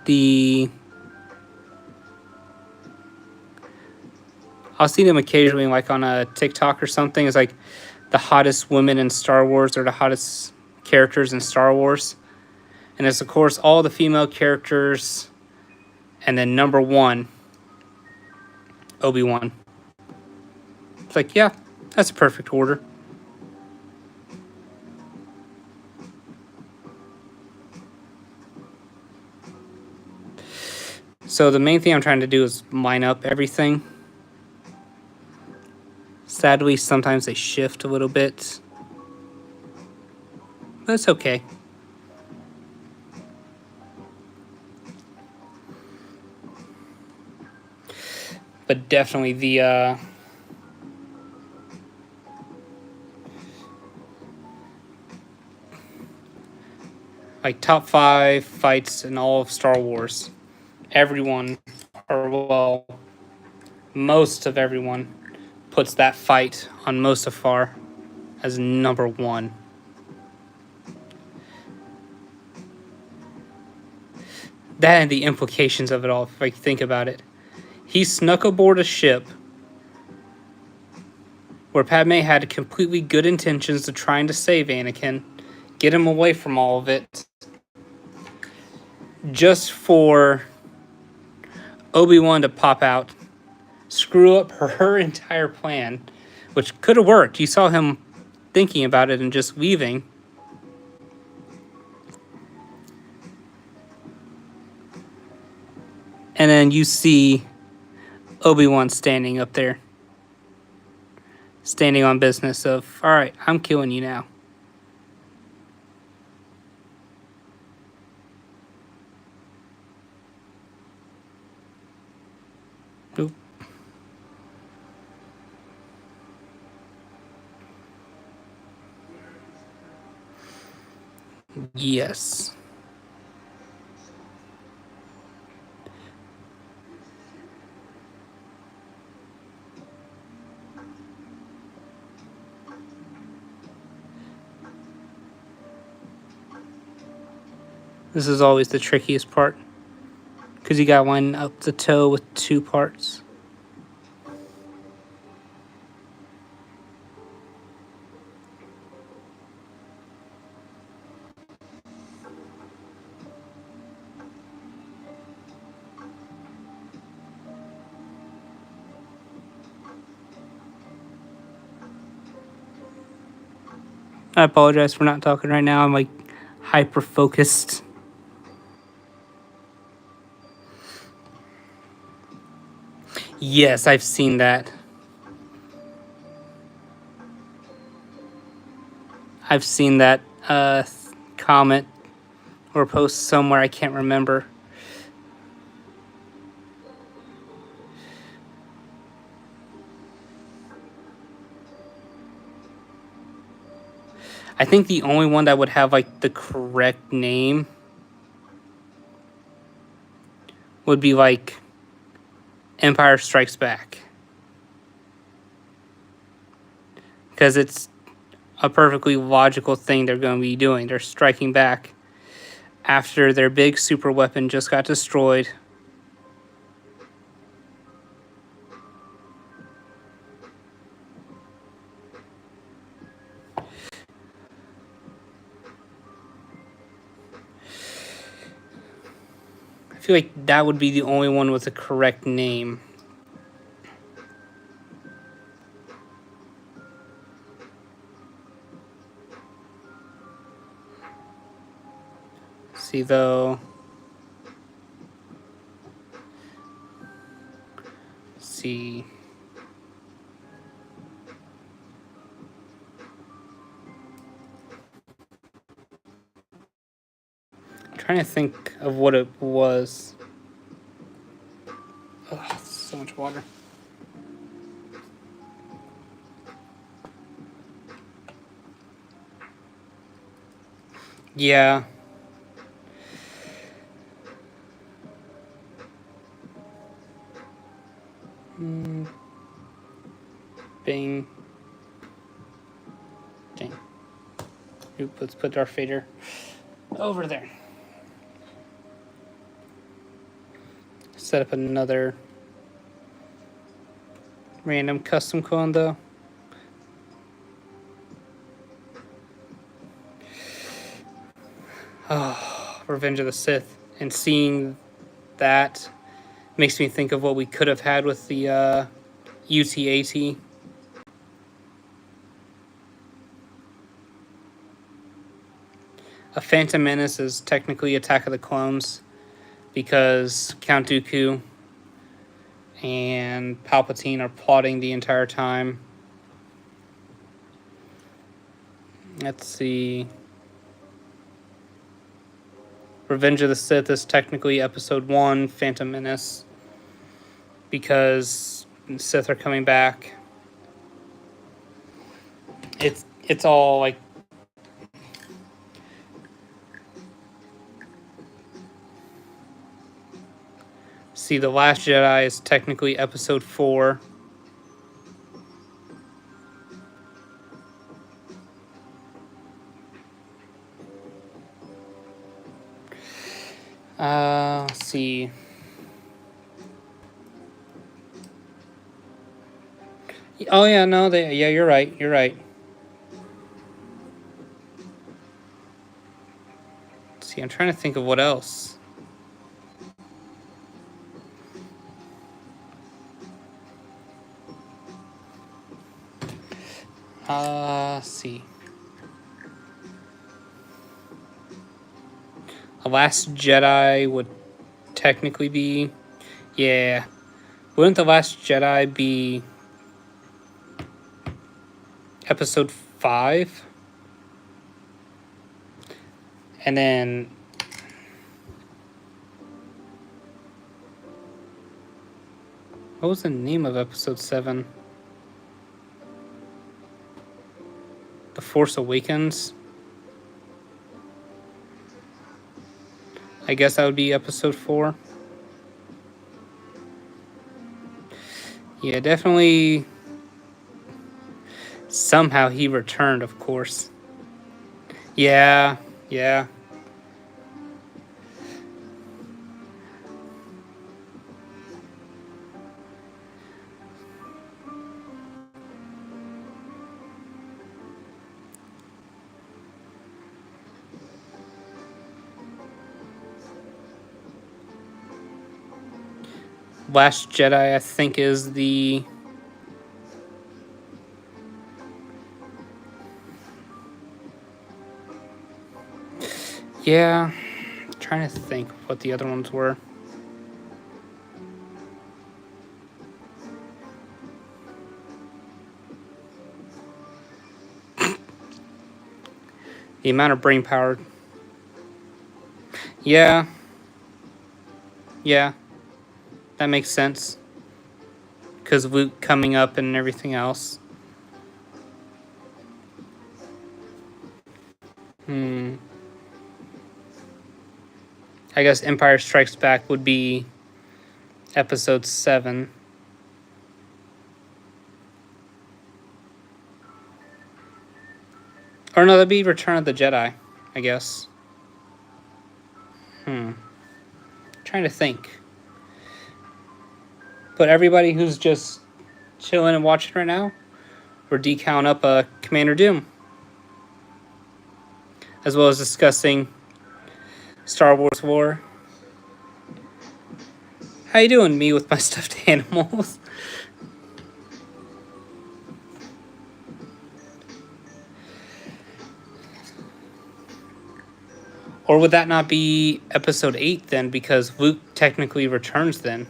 I'll see them occasionally, like on a TikTok or something. It's like the hottest women in Star Wars or the hottest characters in Star Wars. And it's, of course, all the female characters. And then number one, Obi-Wan. It's like, yeah, that's a perfect order. So the main thing I'm trying to do is line up everything. Sadly, sometimes they shift a little bit. But it's okay. But definitely the like top 5 fights in all of Star Wars. Everyone, or well, most of everyone puts that fight on Mustafar as number 1. That and the implications of it all, if I think about it. He snuck aboard a ship where Padme had completely good intentions of trying to save Anakin, get him away from all of it, just for Obi-Wan to pop out, screw up her entire plan, which could have worked. You saw him thinking about it and just leaving. And then you see Obi-Wan standing up there, standing on business of, all right, I'm killing you now. Oop. Yes. This is always the trickiest part, because you got one up the toe with 2 parts. I apologize for not talking right now. I'm like hyper focused. Yes, I've seen that. I've seen that comment or post somewhere. I can't remember. I think the only one that would have like the correct name would be like Empire Strikes Back, because it's a perfectly logical thing they're going to be doing. They're striking back after their big super weapon just got destroyed. I feel like that would be the only one with the correct name. See though. See. I'm trying to think of what it was. Ugh, so much water. Yeah. Bing. Dang. Oop, let's put Darth Vader over there. Set up another random custom clone though. Oh, Revenge of the Sith. And seeing that makes me think of what we could have had with the UTAT. A Phantom Menace is technically Attack of the Clones because Count Dooku and Palpatine are plotting the entire time. Let's see. Revenge of the Sith is technically Episode 1, Phantom Menace, because the Sith are coming back. It's all like see, The Last Jedi is technically Episode 4. Let's see. Oh yeah, no, yeah, you're right. You're right. Let's see, I'm trying to think of what else. Let's see. The Last Jedi would technically be, yeah. Wouldn't The Last Jedi be Episode 5? And then what was the name of Episode 7? The Force Awakens? I guess that would be Episode 4. Yeah, definitely. Somehow he returned, of course. Yeah, yeah. Last Jedi, I think, is the... Yeah, I'm trying to think what the other ones were. The amount of brain power. Yeah. Yeah. That makes sense. Because Luke coming up and everything else. I guess Empire Strikes Back would be Episode 7. Or no, that'd be Return of the Jedi, I guess. Trying to think. But everybody who's just chilling and watching right now, we're decaling up Commander Doom. As well as discussing Star Wars War. How you doing, me with my stuffed animals? Or would that not be Episode 8 then, because Luke technically returns then?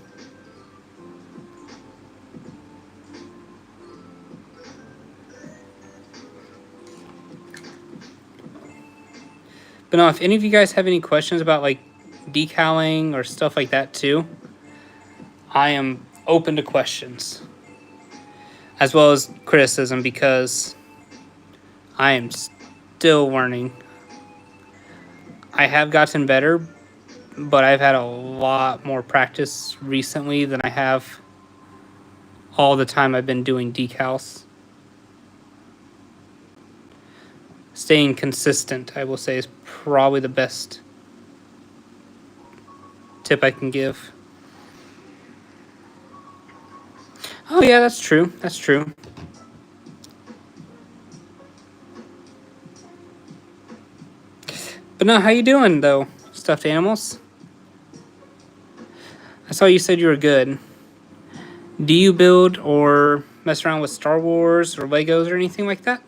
But no, if any of you guys have any questions about like decaling or stuff like that too, I am open to questions. As well as criticism, because I am still learning. I have gotten better, but I've had a lot more practice recently than I have all the time I've been doing decals. Staying consistent, I will say, is probably the best tip I can give. Oh yeah, that's true. That's true. But no, how you doing though, stuffed animals? I saw you said you were good. Do you build or mess around with Star Wars or Legos or anything like that?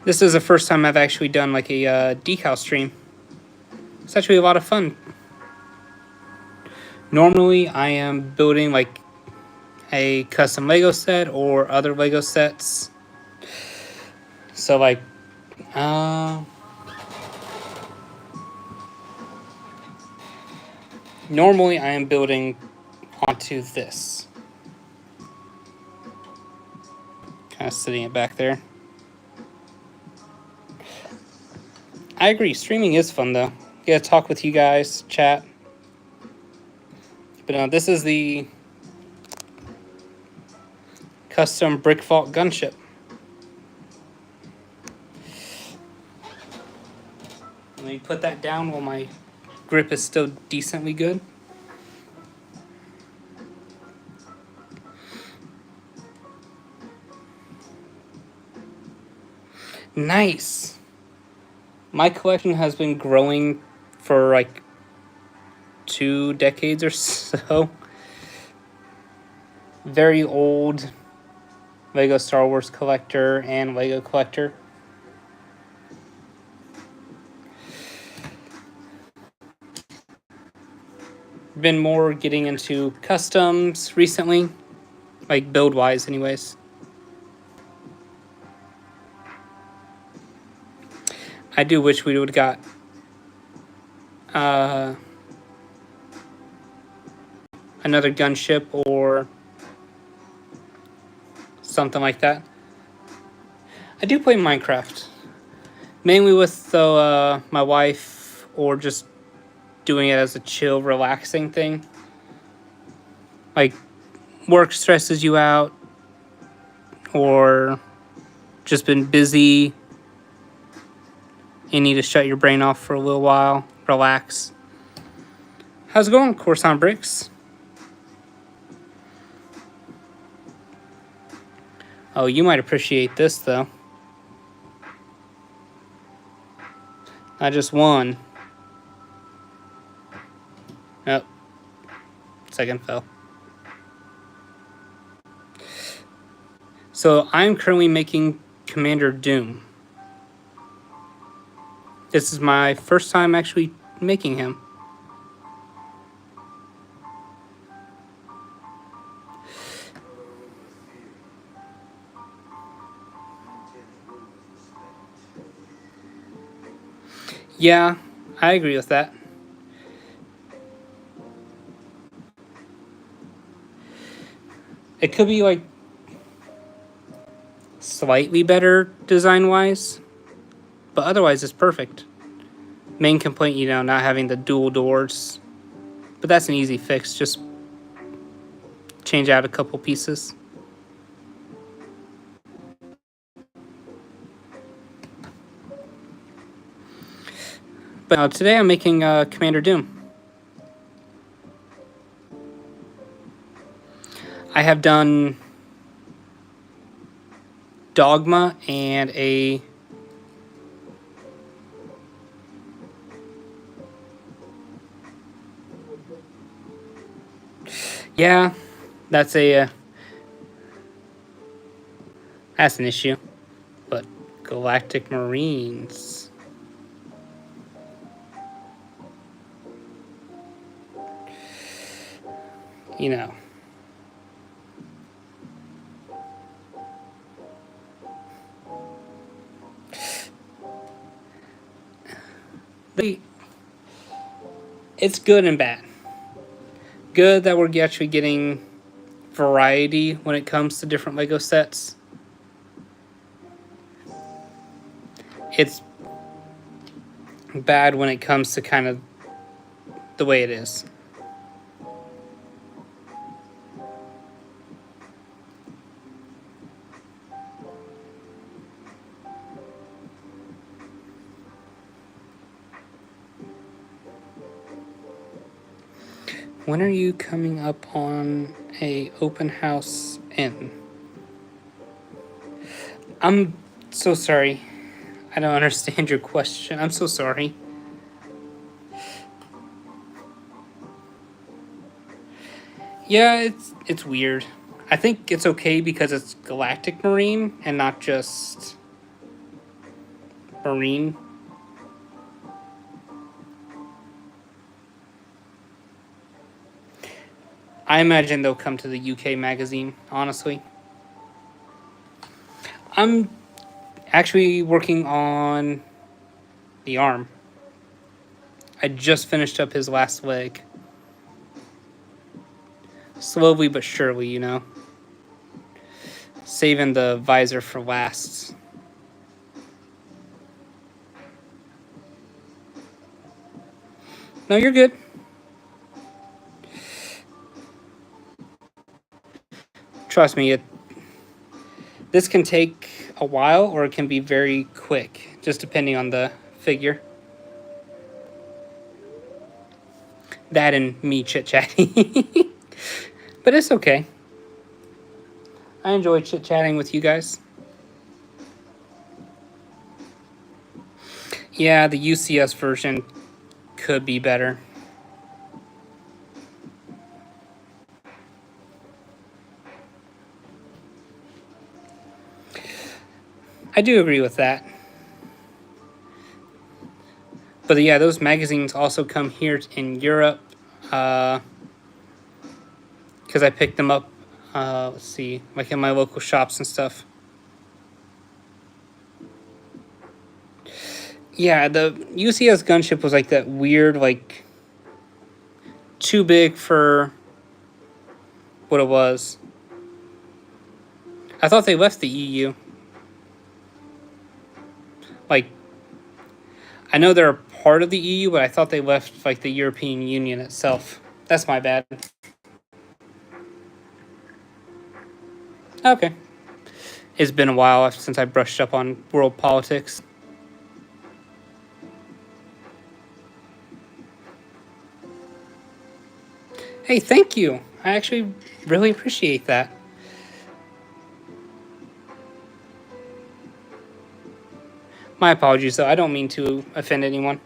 This is the first time I've actually done like a decal stream. It's actually a lot of fun. Normally, I am building like a custom Lego set or other Lego sets. So like, normally I am building onto this. Kind of sitting it back there. I agree, streaming is fun though. Get to talk with you guys, chat. But this is the custom brick vault gunship. Let me put that down while my grip is still decently good. Nice. My collection has been growing for like 2 decades or so. Very old Lego Star Wars collector and Lego collector. Been more getting into customs recently, like build wise anyways. I do wish we would have got another gunship or something like that. I do play Minecraft, mainly with my wife, or just doing it as a chill, relaxing thing. Like work stresses you out, or just been busy, you need to shut your brain off for a little while, relax. How's it going, Coruscant Bricks? Oh, you might appreciate this though. I just won. Oh, second fell. So I'm currently making Commander Doom. This is my first time actually making him. Yeah, I agree with that. It could be like slightly better design-wise, but otherwise it's perfect. Main complaint, not having the dual doors, but that's an easy fix. Just change out a couple pieces. But today I'm making Commander Doom. I have done Dogma and a yeah, that's an issue. But Galactic Marines. It's good and bad. Good that we're actually getting variety when it comes to different Lego sets. it's bad when it comes to kind of the way it is. When are you coming up on a open house in? I'm so sorry. I don't understand your question. I'm so sorry. Yeah, it's weird. I think it's okay because it's galactic marine and not just marine. I imagine they'll come to the UK magazine, honestly. I'm actually working on the arm. I just finished up his last leg. Slowly but surely, you know. Saving the visor for last. No, you're good. Trust me, this can take a while or it can be very quick, just depending on the figure. That and me chit-chatting. But it's okay. I enjoy chit-chatting with you guys. Yeah, the UCS version could be better. I do agree with that. But yeah, those magazines also come here in Europe. Because I picked them up, let's see, like in my local shops and stuff. Yeah, the UCS gunship was like that weird, like, too big for what it was. I thought they left the EU. Like, I know they're a part of the EU, but I thought they left, like, the European Union itself. That's my bad. Okay. It's been a while since I brushed up on world politics. Hey, thank you. I actually really appreciate that. My apologies, though. I don't mean to offend anyone.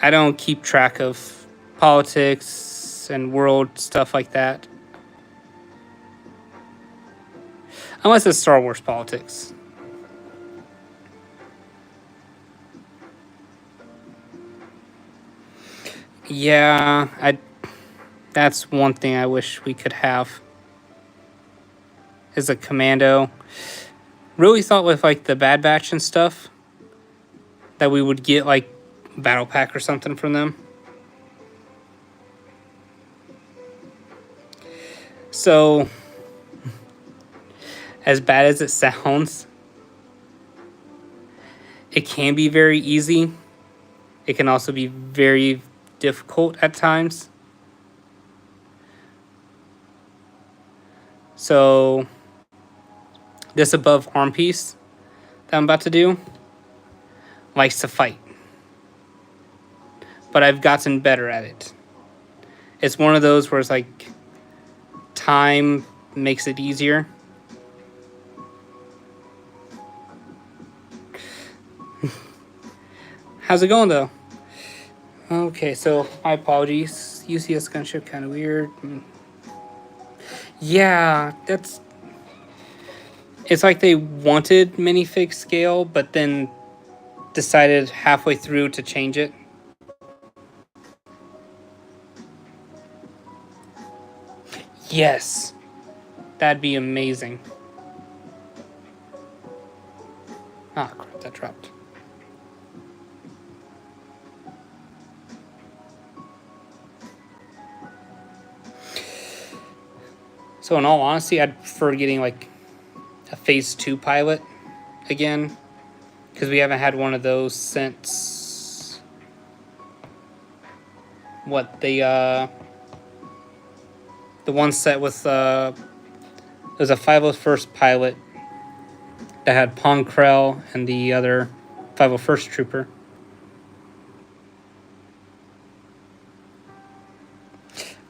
I don't keep track of politics and world stuff like that. Unless it's Star Wars politics. Yeah, that's one thing I wish we could have. Is a commando. Really thought with like the Bad Batch and stuff that we would get like battle pack or something from them. So, as bad as it sounds, it can be very easy. It can also be very difficult at times. So, this above arm piece that I'm about to do likes to fight. But I've gotten better at it. It's one of those where it's like time makes it easier. How's it going though? Okay, so my apologies. UCS gunship kind of weird. Yeah, it's like they wanted minifig scale, but then decided halfway through to change it. Yes, that'd be amazing. Ah, crap, that dropped. So in all honesty, I'd prefer getting like a phase 2 pilot again, because we haven't had one of those since what the one set with there's a 501st pilot that had Ponkrell and the other 501st Trooper.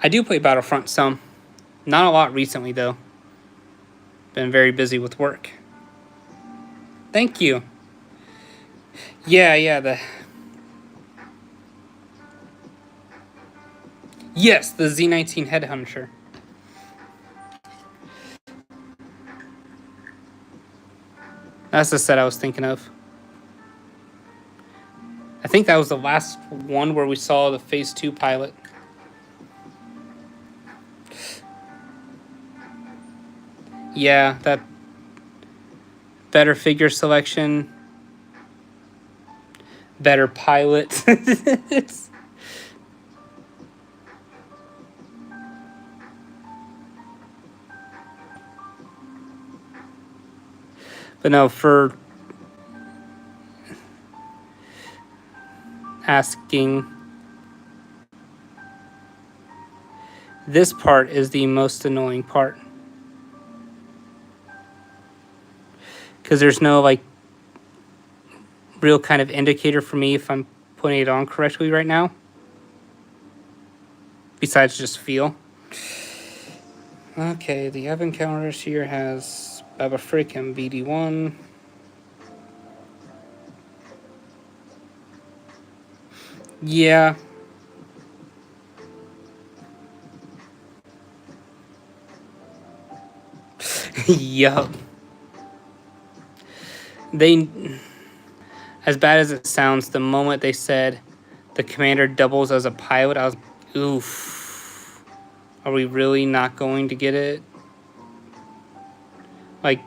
I do play Battlefront some. Not a lot recently, though. Been very busy with work. Thank you. Yeah, Yes, the Z19 Headhunter. That's the set I was thinking of. I think that was the last one where we saw the Phase 2 pilot. Yeah, that better figure selection, better pilot. But no, for asking, this part is the most annoying part. Because there's no, like, real kind of indicator for me if I'm putting it on correctly right now. Besides just feel. Okay, the advent calendar this year has Baba Frick and BD1. Yeah. Yup. They, as bad as it sounds, the moment they said the commander doubles as a pilot, I was, oof. Are we really not going to get it? Like,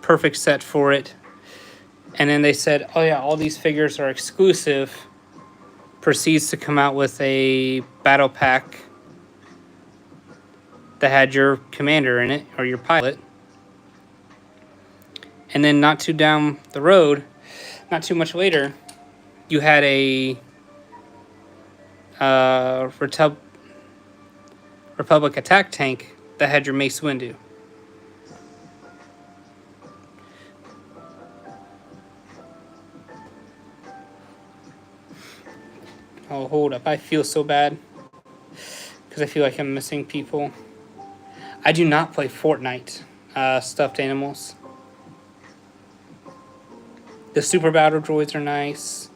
perfect set for it. And then they said, oh yeah, all these figures are exclusive. Proceeds to come out with a battle pack that had your commander in it, or your pilot. And then not too down the road, not too much later, you had a Republic attack tank that had your Mace Windu. Oh, hold up. I feel so bad. Because I feel like I'm missing people. I do not play Fortnite stuffed animals. The Super Battle Droids are nice.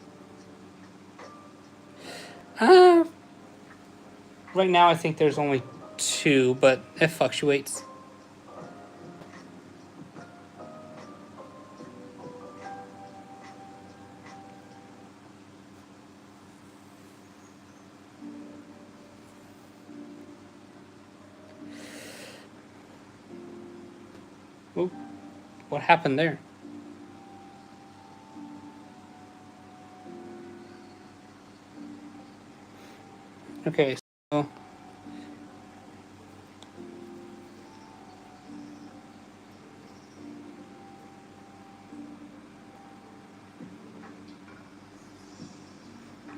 Right now I think there's only 2, but it fluctuates. Oop, what happened there? Okay, so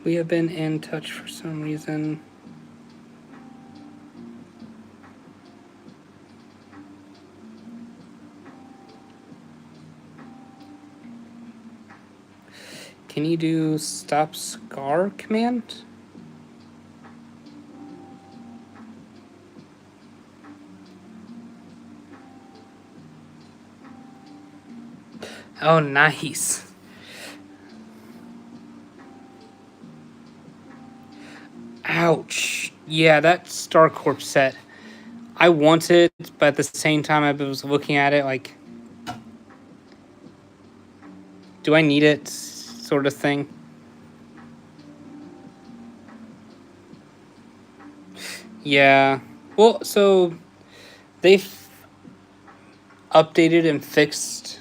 we have been in touch for some reason. Can you do stop scar command? Oh, nice. Ouch. Yeah, that Star Corp set. I want it, but at the same time I was looking at it like, do I need it, sort of thing. Yeah. Well, so they've updated and fixed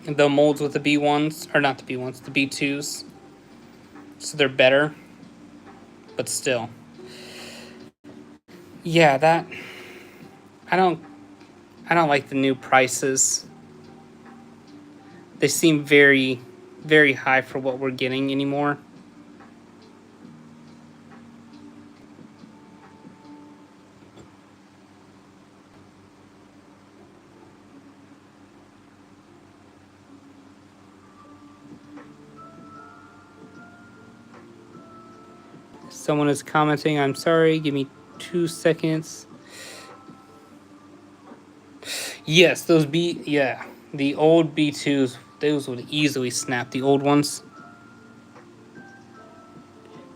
the molds with the B1s, or not the B1s, the B2s. So they're better, but still. Yeah, that, I don't I don't like the new prices. They seem very, very high for what we're getting anymore. Someone is commenting, I'm sorry, give me 2 seconds. Yes, those the old B2s, those would easily snap, the old ones.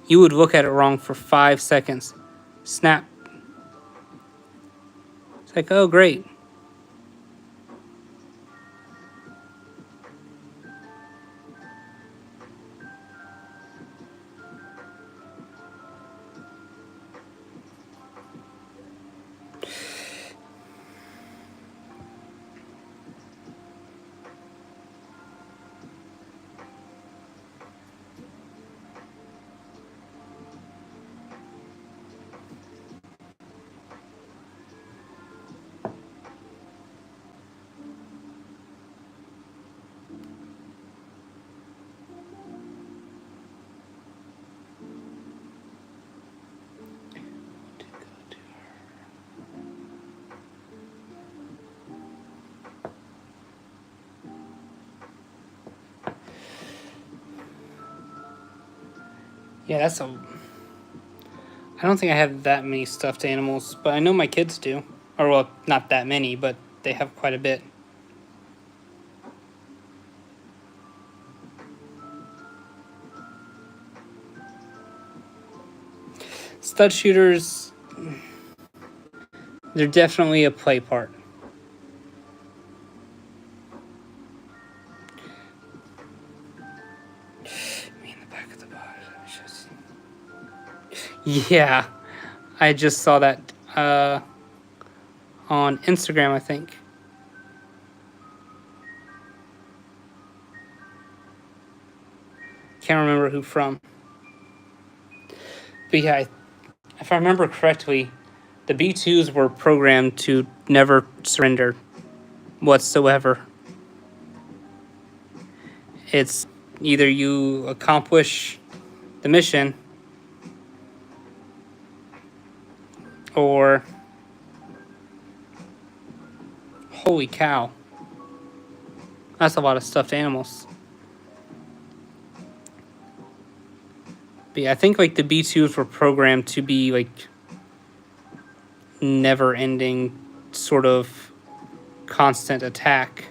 You would look at it wrong for 5 seconds. Snap. It's like, oh, great. Yeah, that's a... I don't think I have that many stuffed animals, but I know my kids do. Or, well, not that many, but they have quite a bit. Stud shooters, they're definitely a play part. Me in the back of the box. Yeah, I just saw that on Instagram, I think. Can't remember who from. But yeah, if I remember correctly, the B2s were programmed to never surrender whatsoever. It's either you accomplish the mission or... Holy cow. That's a lot of stuffed animals. But yeah, I think like the B2s were programmed to be like never ending sort of constant attack.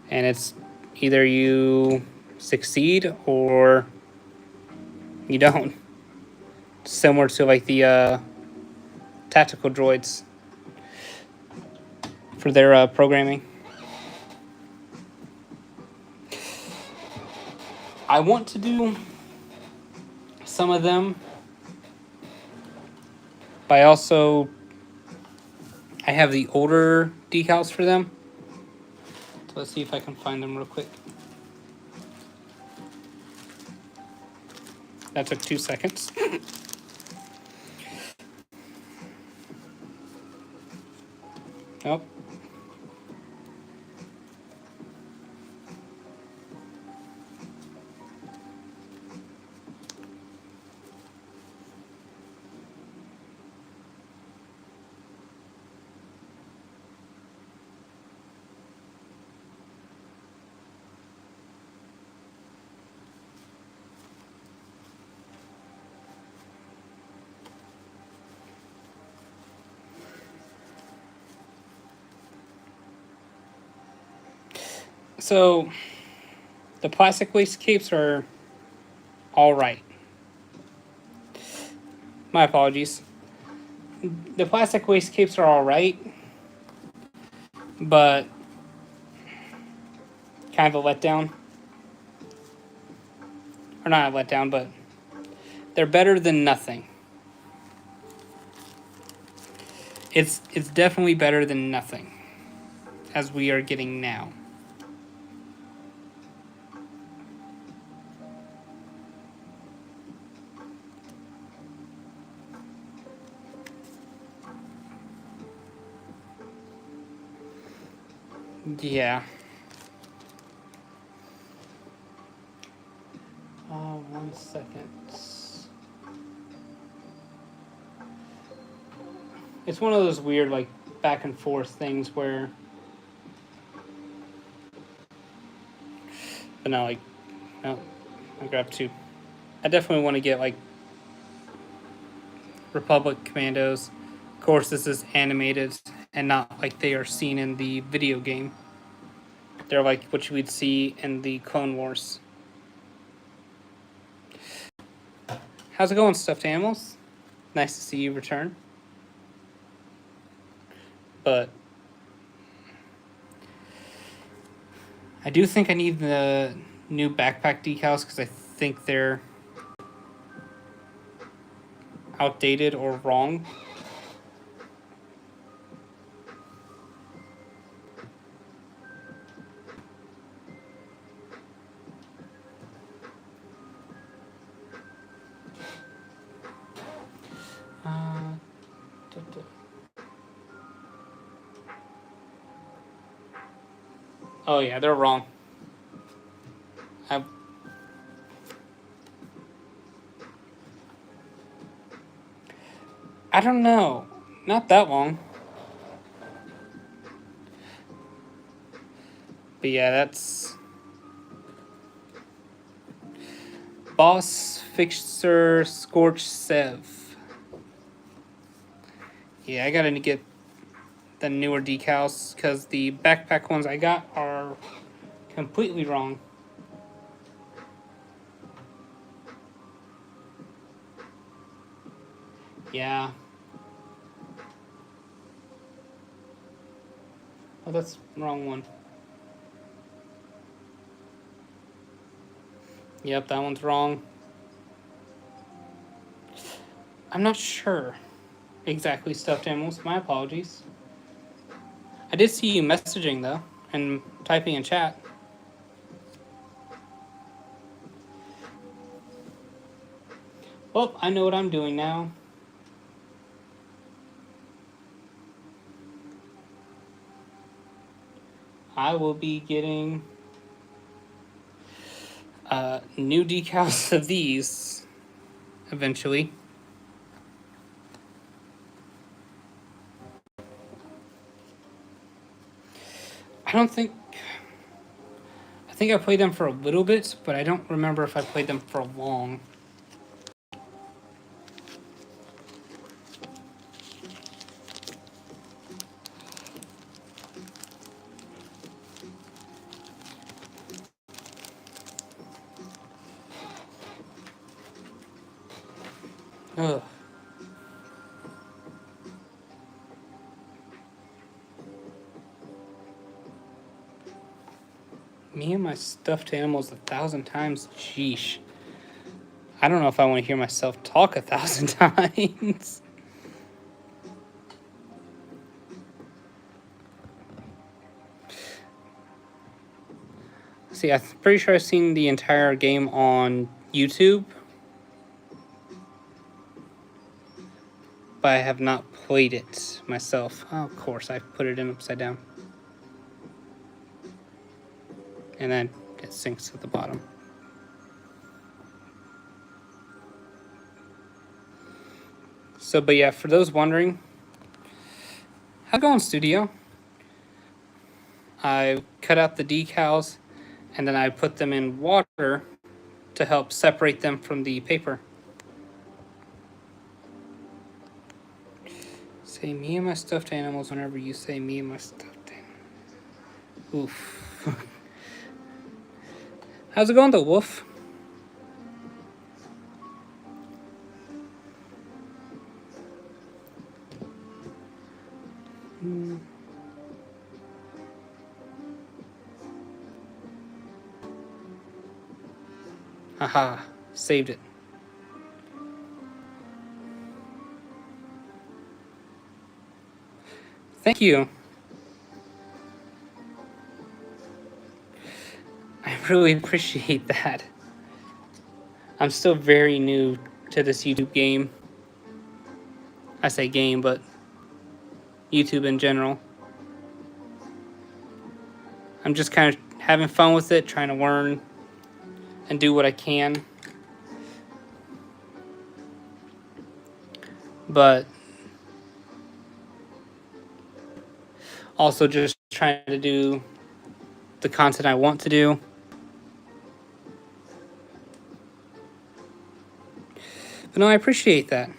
And it's either you succeed or you don't. Similar to like the tactical droids for their programming. I want to do some of them, but I have the older decals for them. So let's see if I can find them real quick. That took 2 seconds. Nope. So the plastic waste capes are all right. My apologies. The plastic waste capes are all right, but kind of a letdown. Or not a letdown, but they're better than nothing. It's definitely better than nothing, as we are getting now. Yeah. 1 second. It's one of those weird, like, back and forth things where... But no, like... No. I grabbed 2. I definitely want to get, like... Republic Commandos. Of course, this is animated and not like they are seen in the video game. They're like what you would see in the Clone Wars. How's it going, stuffed animals? Nice to see you return. But I do think I need the new backpack decals because I think they're outdated or wrong. Oh yeah, they're wrong. I don't know. Not that long. But yeah, that's... Boss Fixer Scorch Sev. Yeah, I gotta get the newer decals because the backpack ones I got are completely wrong. Yeah. Oh, that's the wrong one. Yep, that one's wrong. I'm not sure exactly, stuffed animals. My apologies. I did see you messaging, though, and typing in chat. Well, I know what I'm doing now. I will be getting new decals of these eventually. I think I played them for a little bit, but I don't remember if I played them for long. Ugh. Me and my stuffed animals 1,000 times? Sheesh. I don't know if I want to hear myself talk 1,000 times. See, I'm pretty sure I've seen the entire game on YouTube, but I have not played it myself. Oh, of course, I put it in upside down. And then it sinks to the bottom. So, but yeah, for those wondering, how's it going, studio? I cut out the decals and then I put them in water to help separate them from the paper. Say me and my stuffed animals whenever you say me and my stuffed animals. Oof. How's it going though, Wolf? Haha, saved it. Thank you. I really appreciate that. I'm still very new to this YouTube game. I say game, but YouTube in general. I'm just kind of having fun with it, trying to learn and do what I can. But also just trying to do the content I want to do. But no, I appreciate that.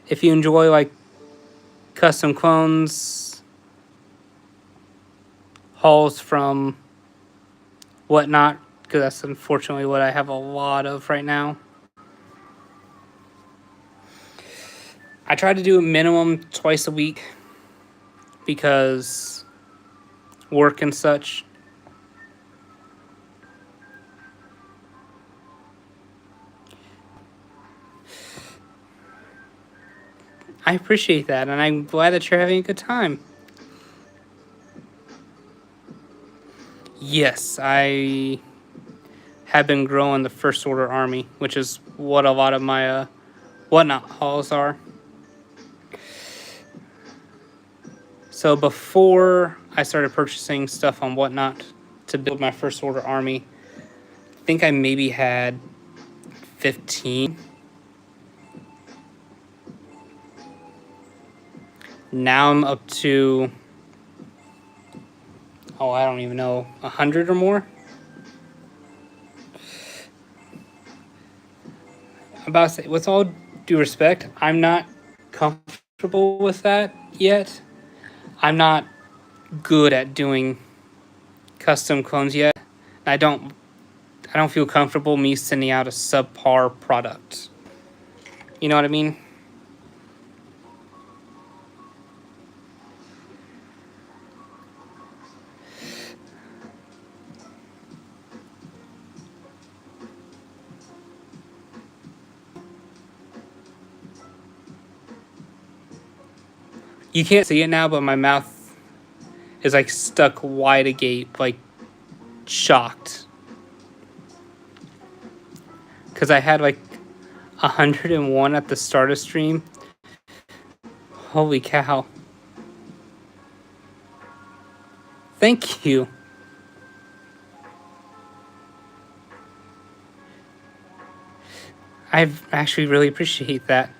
If you enjoy like custom clones, hauls from whatnot, because that's unfortunately what I have a lot of right now. I try to do a minimum twice a week because work and such. I appreciate that, and I'm glad that you're having a good time. Yes, I have been growing the First Order Army, which is what a lot of my whatnot hauls are. So before I started purchasing stuff on whatnot to build my First Order Army, I think I maybe had 15. Now I'm up to, I don't even know, 100 or more. I'm about to say, with all due respect, I'm not comfortable with that yet. I'm not good at doing custom clones yet. I don't feel comfortable me sending out a subpar product. You know what I mean? You can't see it now, but my mouth is like stuck wide agape, like shocked. Because I had like 101 at the start of stream. Holy cow. Thank you. I actually really appreciate that.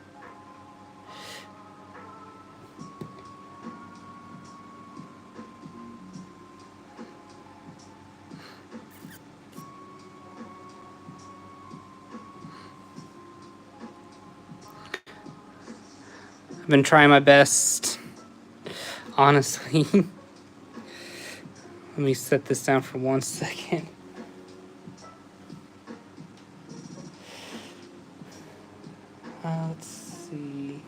I've been trying my best, honestly. Let me set this down for 1 second. Let's see.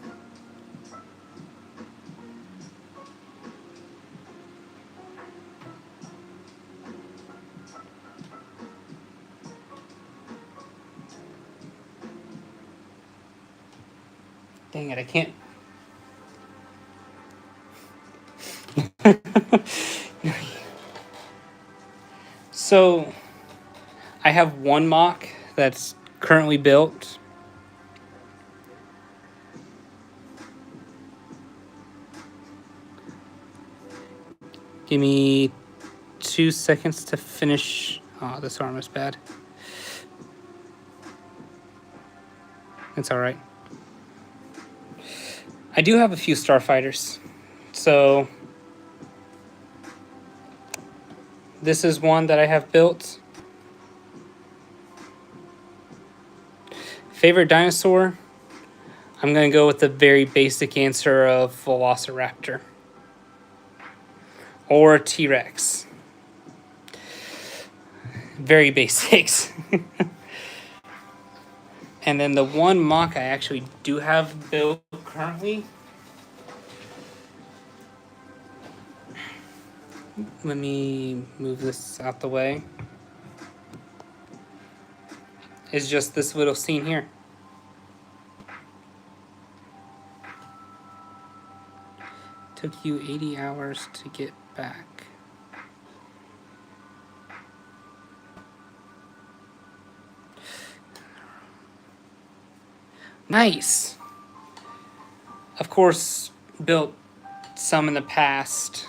Dang it, I can't. So, I have one mock that's currently built. Give me 2 seconds to finish. Oh, this arm is bad. It's alright. I do have a few starfighters. So, this is one that I have built. Favorite dinosaur? I'm going to go with the very basic answer of Velociraptor. Or T-Rex. Very basics. And then the one mock I actually do have built currently. Let me move this out the way. Is just this little scene here. Took you 80 hours to get back. Nice. Of course, built some in the past,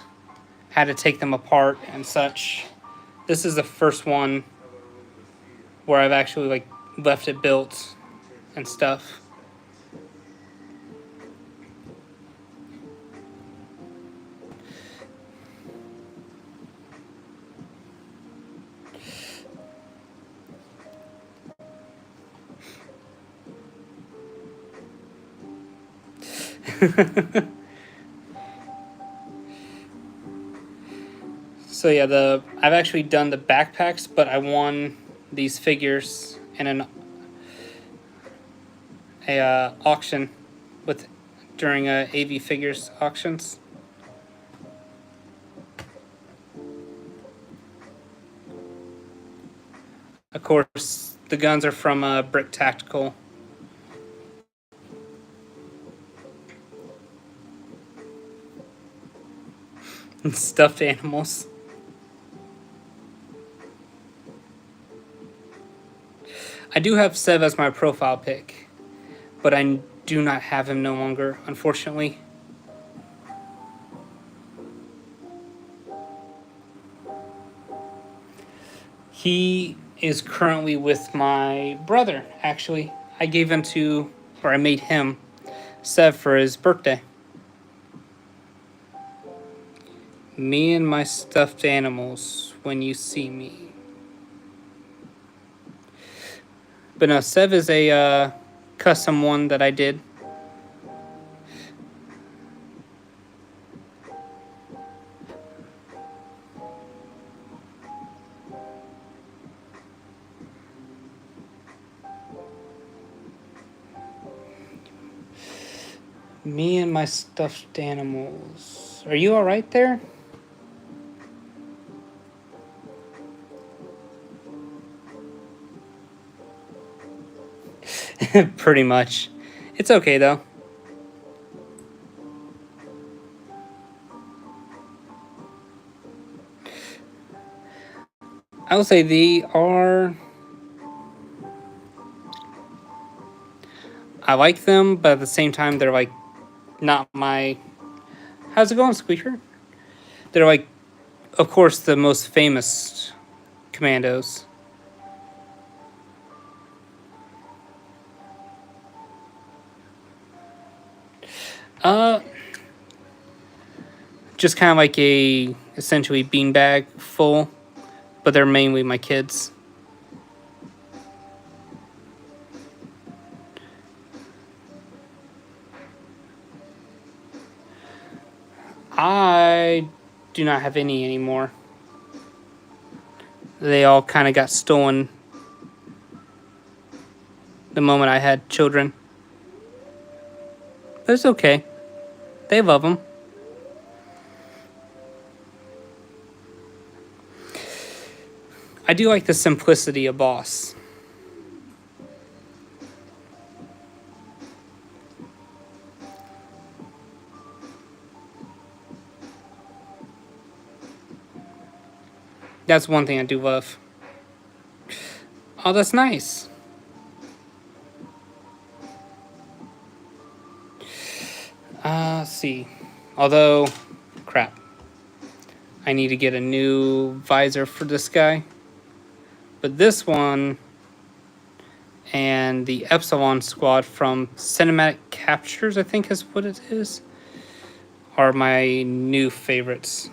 had to take them apart and such. This is the first one where I've actually like left it built and stuff. So yeah, I've actually done the backpacks, but I won these figures in a auction with during AV Figures auctions. Of course, the guns are from Brick Tactical. And stuffed animals. I do have Sev as my profile pic, but I do not have him no longer, unfortunately. He is currently with my brother, actually. I gave him to, or I made him, Sev for his birthday. Me and my stuffed animals when you see me. But no, Sev is a custom one that I did. Me and my stuffed animals. Are you alright there? Pretty much. It's okay though. I will say they are. I like them, but at the same time, they're like not my. How's it going, Squeaker? They're like, of course, the most famous commandos. Just kind of like a essentially beanbag full, but they're mainly my kids. I do not have any anymore. They all kind of got stolen the moment I had children. But it's okay. They love them. I do like the simplicity of Boss. That's one thing I do love. Oh, that's nice. Let's see. Although, crap. I need to get a new visor for this guy. But this one and the Epsilon Squad from Cinematic Captures, I think is what it is, are my new favorites.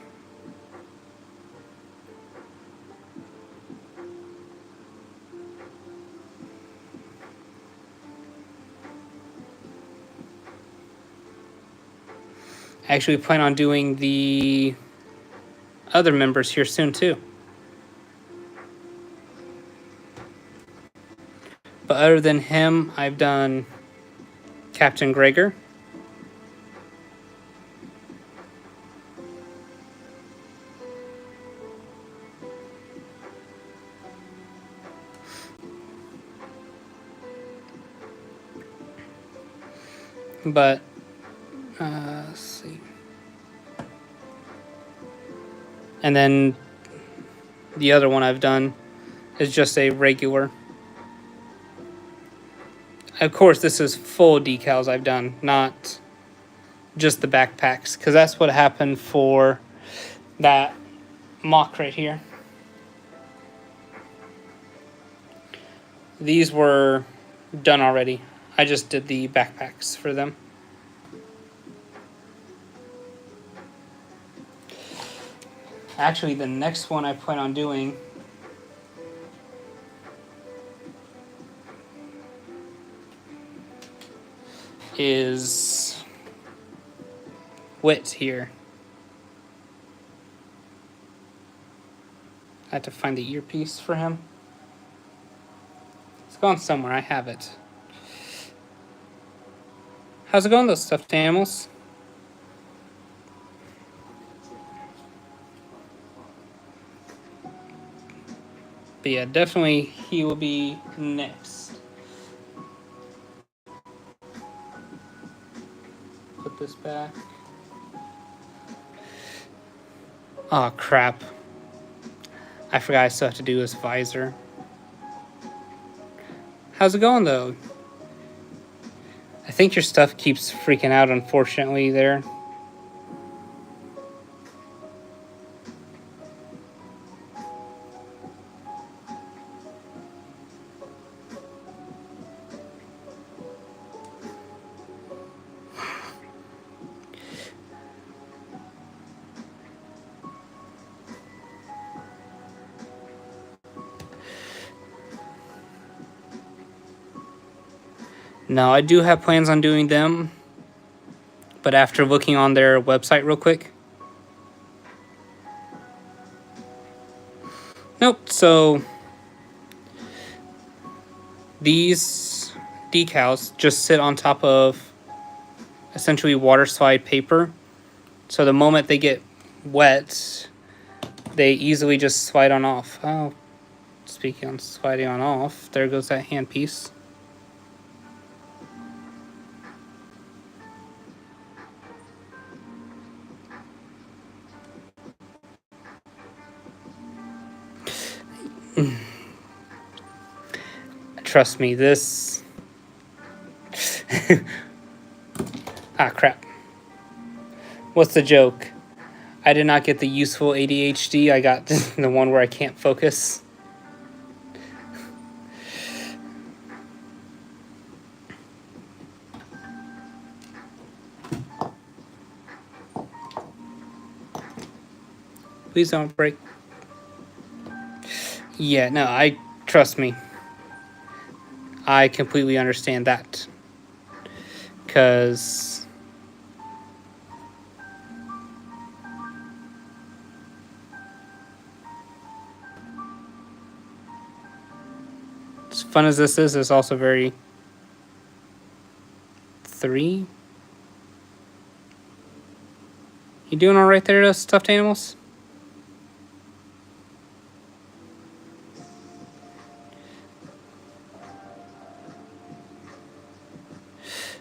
I actually plan on doing the other members here soon too. But other than him, I've done Captain Gregor. But, let's see. And then the other one I've done is just a regular. Of course, this is full decals I've done, not just the backpacks, because that's what happened for that mock right here. These were done already. I just did the backpacks for them. Actually, the next one I plan on doing is Wit here. I have to find the earpiece for him. It's gone somewhere. I have it. How's it going, those stuffed animals? But yeah, definitely he will be next. Put this back. Oh, crap. I forgot I still have to do his visor. How's it going, though? I think your stuff keeps freaking out, unfortunately, there. No, I do have plans on doing them, but after looking on their website real quick. Nope, so these decals just sit on top of essentially water slide paper. So the moment they get wet, they easily just slide on off. Oh, speaking on sliding on off, there goes that handpiece. Trust me, this... Ah, crap. What's the joke? I did not get the useful ADHD, I got the one where I can't focus. Please don't break. Yeah, no, trust me. I completely understand that. Because as fun as this is, it's also very... 3? You doing all right there, those stuffed animals?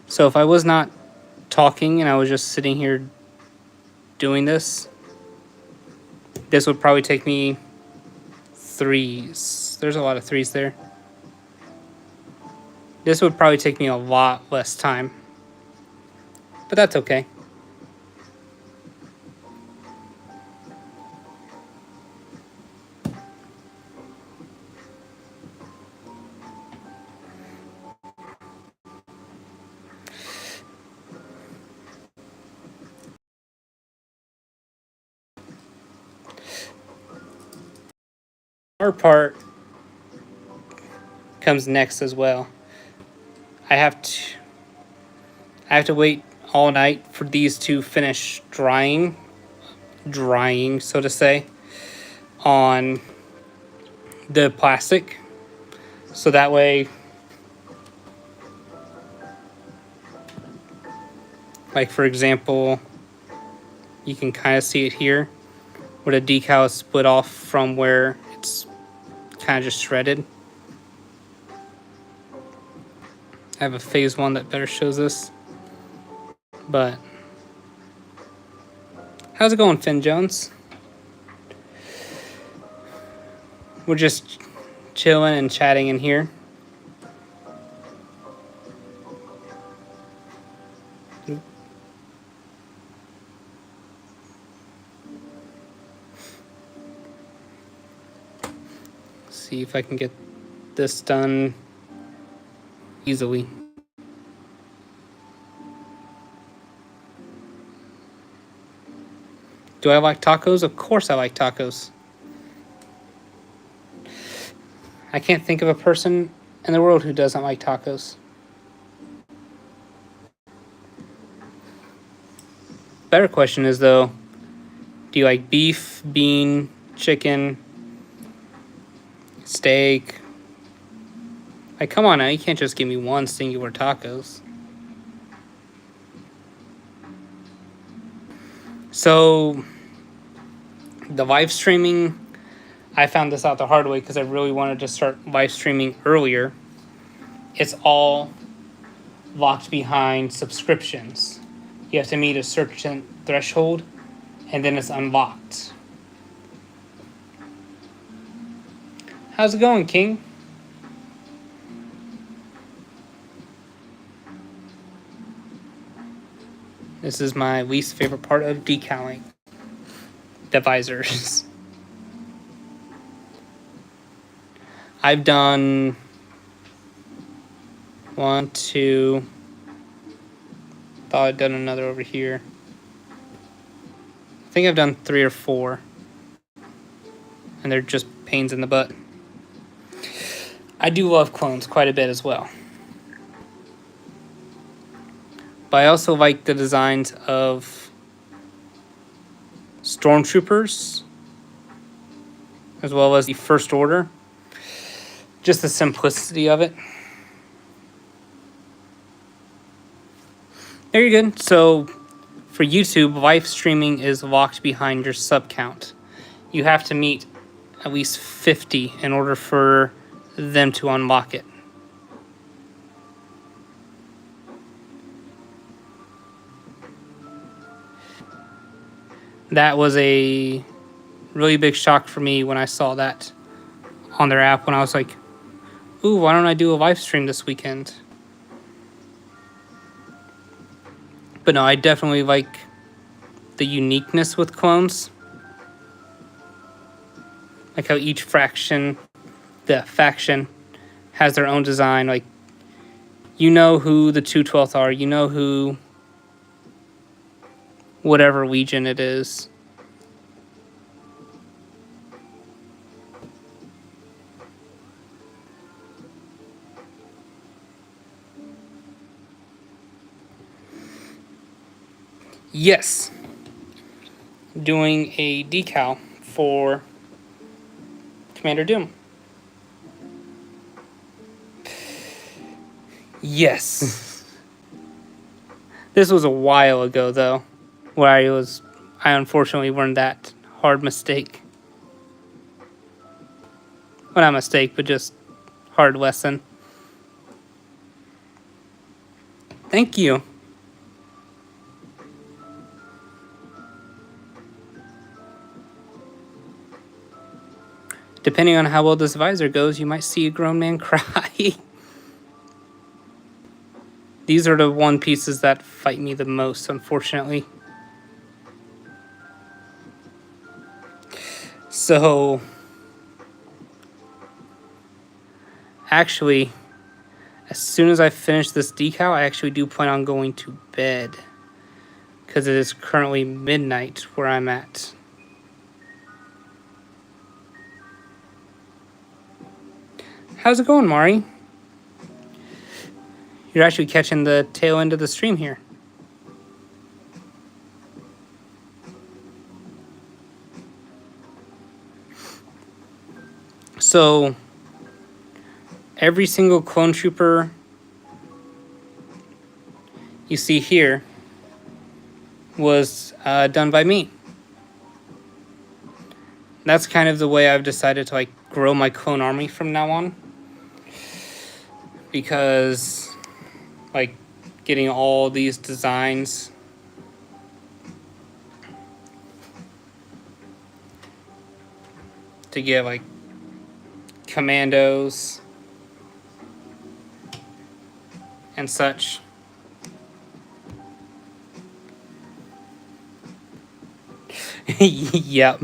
So if I was not talking and I was just sitting here doing this, this would probably take me 3s. There's a lot of 3s there. This would probably take me a lot less time. But that's okay. Our part comes next as well. I have to wait all night for these to finish drying, so to say, on the plastic. So that way, like for example, you can kind of see it here, where the decal is split off from where it's kind of just shredded. I have a phase 1 that better shows this. But how's it going, Finn Jones? We're just chilling and chatting in here. See if I can get this done easily. Do I like tacos? Of course I like tacos. I can't think of a person in the world who doesn't like tacos. Better question is, though, do you like beef, bean, chicken, steak? Like, come on now, you can't just give me one singular tacos. So, the live streaming, I found this out the hard way because I really wanted to start live streaming earlier. It's all locked behind subscriptions. You have to meet a certain threshold, and then it's unlocked. How's it going, King? This is my least favorite part of decaling. The visors. I've done 1, 2. Thought I'd done another over here. I think I've done 3 or 4. And they're just pains in the butt. I do love clones quite a bit as well. But I also like the designs of stormtroopers, as well as the First Order. Just the simplicity of it. There you're good. So for YouTube, live streaming is locked behind your sub count. You have to meet at least 50 in order for them to unlock it. That was a really big shock for me when I saw that on their app, when I was like, ooh, why don't I do a live stream this weekend? But no, I definitely like the uniqueness with clones. Like how each faction has their own design. Like, you know who the 212th are. You know who whatever legion it is. Yes. Doing a decal for Commander Doom. Yes. This was a while ago, though, where I unfortunately learned that hard mistake. Well, not mistake, but just hard lesson. Thank you. Depending on how well this visor goes, you might see a grown man cry. These are the one pieces that fight me the most, unfortunately. So, actually, as soon as I finish this decal, I actually do plan on going to bed, because it is currently midnight where I'm at. How's it going, Mari? You're actually catching the tail end of the stream here. So, every single clone trooper you see here was done by me. That's kind of the way I've decided to grow my clone army from now on. Because getting all these designs to get commandos and such. Yep.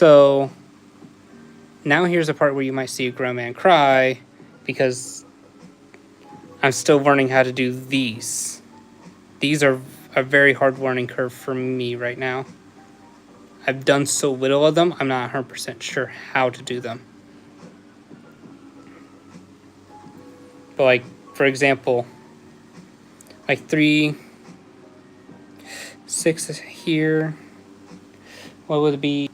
So now here's a part where you might see a grown man cry, because I'm still learning how to do these. These are a very hard learning curve for me right now. I've done so little of them, I'm not 100% sure how to do them. But like, for example, like 3, 6 here, what would it be?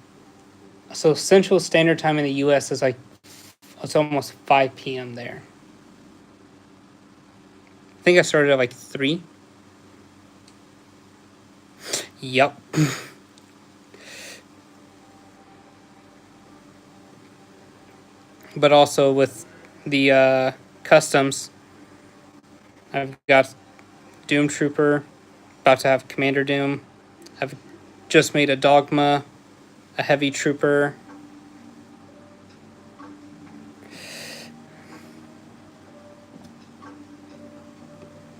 So Central Standard Time in the US is like, it's almost 5 p.m. there. I think I started at like 3. Yep. But also with the customs, I've got Doom Trooper, about to have Commander Doom. I've just made a Dogma, a Heavy Trooper.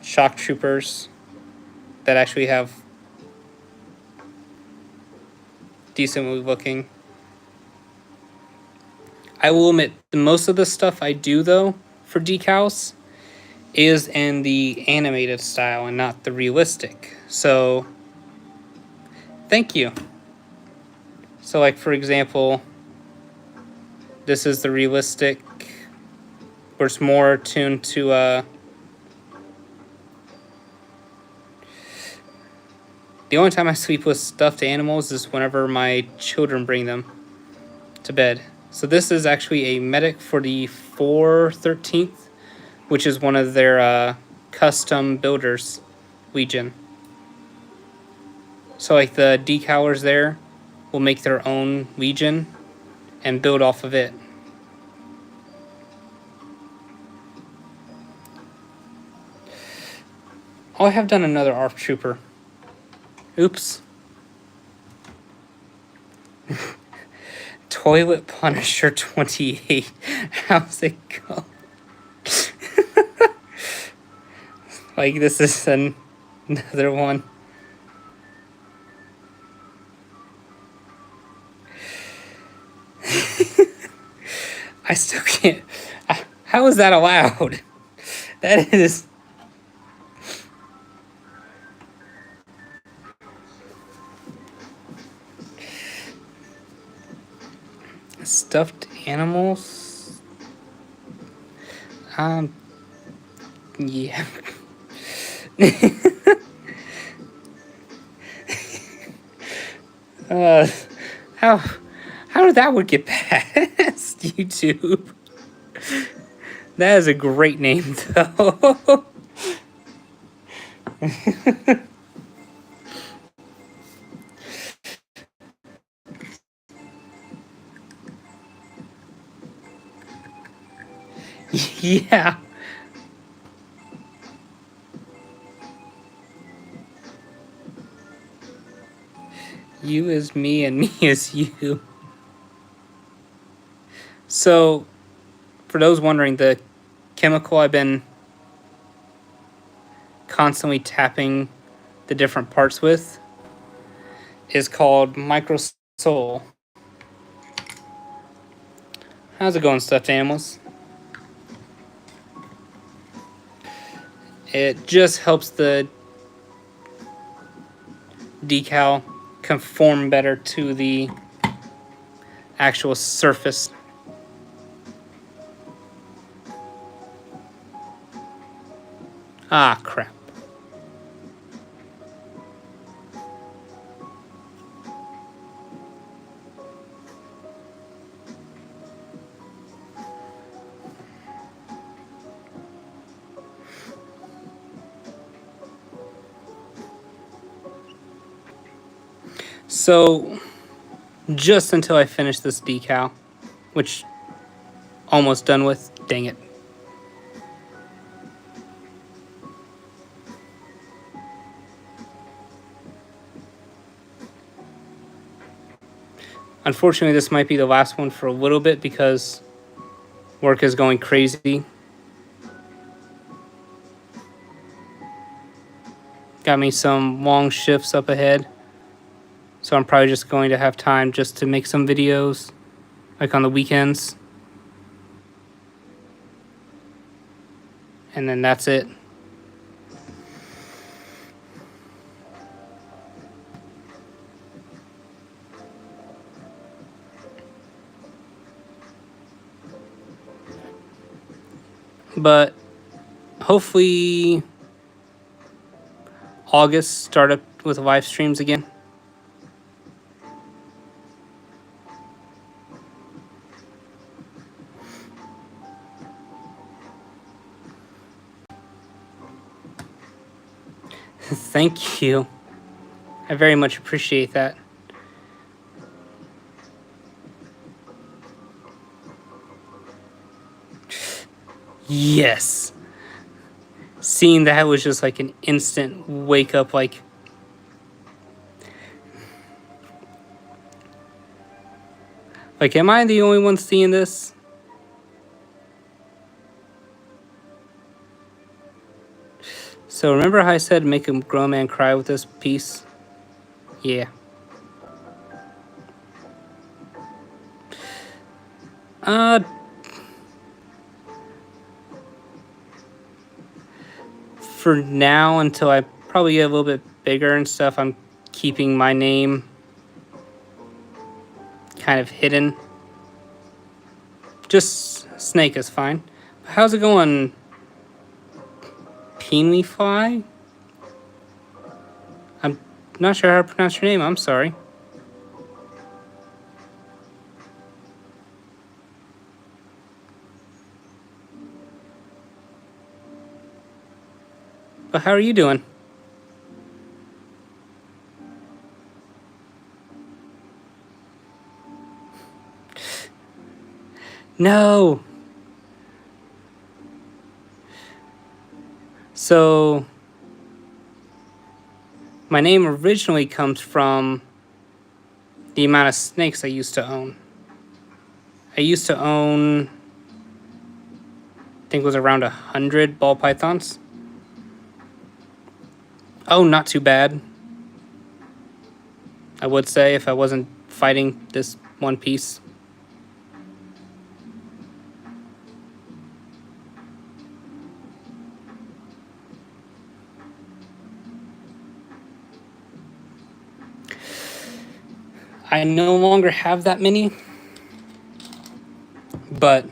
Shock Troopers that actually have decently looking. I will admit, most of the stuff I do, though, for decals is in the animated style and not the realistic. So, thank you. So, like, for example, this is the realistic, where it's more attuned to, the only time I sleep with stuffed animals is whenever my children bring them to bed. So this is actually a medic for the 413th, which is one of their custom builders, Legion. So like the decalers there will make their own Legion and build off of it. Oh, I have done another ARC Trooper. Oops. Toilet Punisher 28. How's it go? Like, this is another one. I still can't. How is that allowed? That is. Stuffed animals? Yeah. How did that one get past YouTube? That is a great name, though. Yeah. You is me and me is you. So, for those wondering, the chemical I've been constantly tapping the different parts with is called Microsol. How's it going, stuffed animals? It just helps the decal conform better to the actual surface. Ah, crap. So, just until I finish this decal, which almost done with, dang it. Unfortunately, this might be the last one for a little bit because work is going crazy. Got me some long shifts up ahead. So I'm probably just going to have time just to make some videos, like on the weekends. And then that's it. But hopefully August start up with live streams again. Thank you. I very much appreciate that. Yes. Seeing that was just like an instant wake up, like, am I the only one seeing this? So remember how I said make a grown man cry with this piece? Yeah. For now, until I probably get a little bit bigger and stuff, I'm keeping my name kind of hidden. Just Snake is fine. How's it going, Peony Fly? I'm not sure how to pronounce your name. I'm sorry. But how are you doing? No. So my name originally comes from the amount of snakes I used to own. I used to own, I think it was around 100 ball pythons. Oh, not too bad. I would say, if I wasn't fighting this one piece. I no longer have that many, but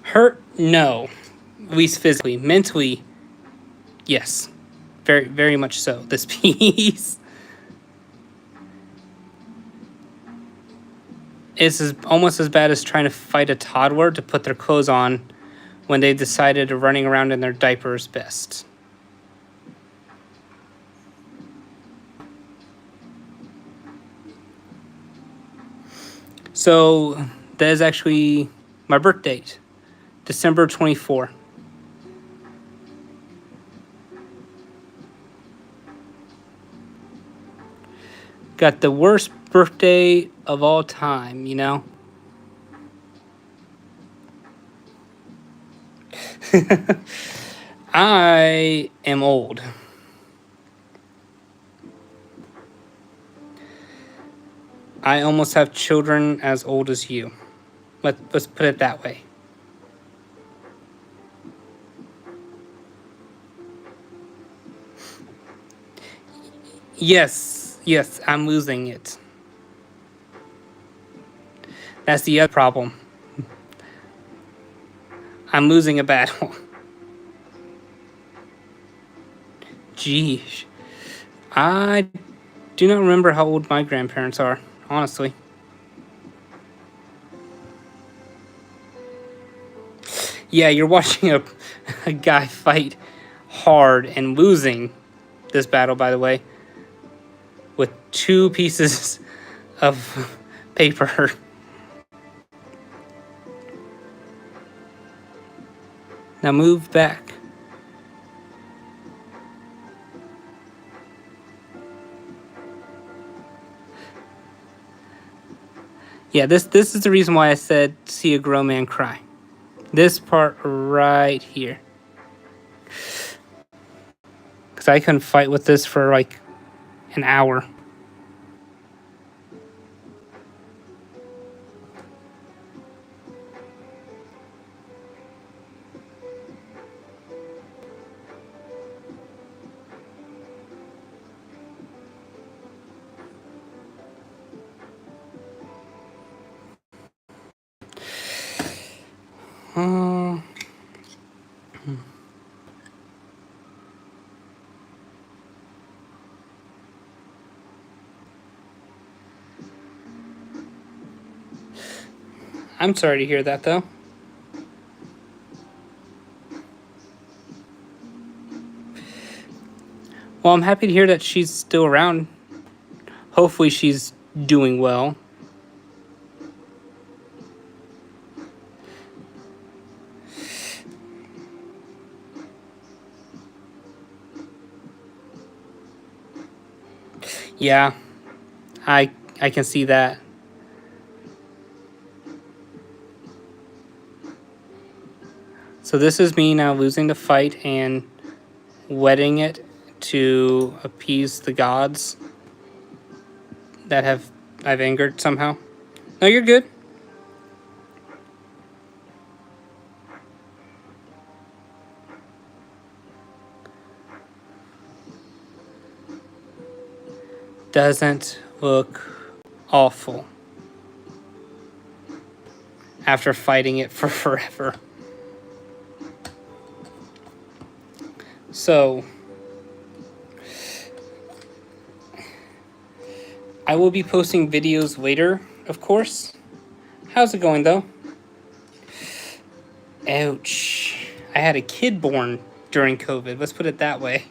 hurt, no. At least physically. Mentally, yes. Very, very much so. This piece is almost as bad as trying to fight a toddler to put their clothes on when they decided running around in their diapers best. So that is actually my birth date, December 24. Got the worst birthday of all time, you know? I am old. I almost have children as old as you. Let's put it that way. Yes, I'm losing it. That's the other problem. I'm losing a battle. Geez. I do not remember how old my grandparents are, honestly. Yeah, you're watching a guy fight hard and losing this battle, by the way, with 2 pieces of paper. Now move back. Yeah, this is the reason why I said see a grown man cry. This part right here. Because I couldn't fight with this for like an hour. I'm sorry to hear that, though. Well, I'm happy to hear that she's still around. Hopefully she's doing well. Yeah, I can see that. So this is me now losing the fight and wetting it to appease the gods that I've angered somehow. No, you're good. Doesn't look awful after fighting it for forever. So I will be posting videos later, of course. How's it going, though? Ouch. I had a kid born during COVID. Let's put it that way.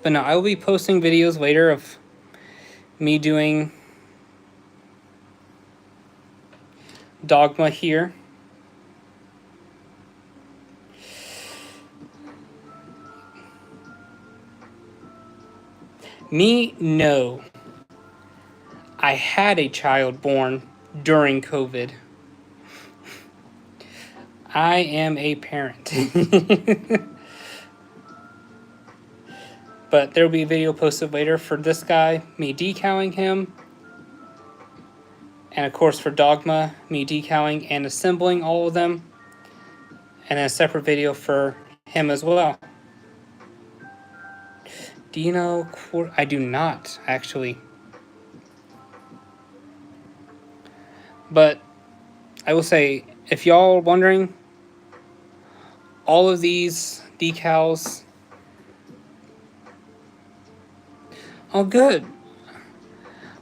But no, I will be posting videos later of me doing dogma here. Me, no. I had a child born during COVID. I am a parent. But there will be a video posted later for this guy, me decaling him. And of course for Dogma, me decaling and assembling all of them. And then a separate video for him as well. Do you know? I do not, actually. But I will say, if y'all are wondering, all of these decals... Oh, good.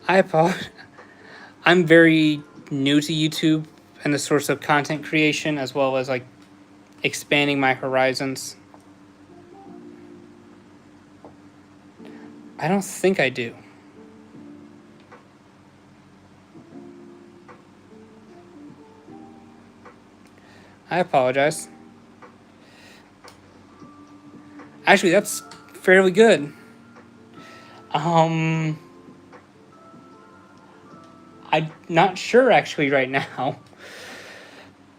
I apologize. I'm very new to YouTube and the source of content creation, as well as like expanding my horizons. I don't think I do. I apologize. Actually, that's fairly good. I'm not sure actually right now.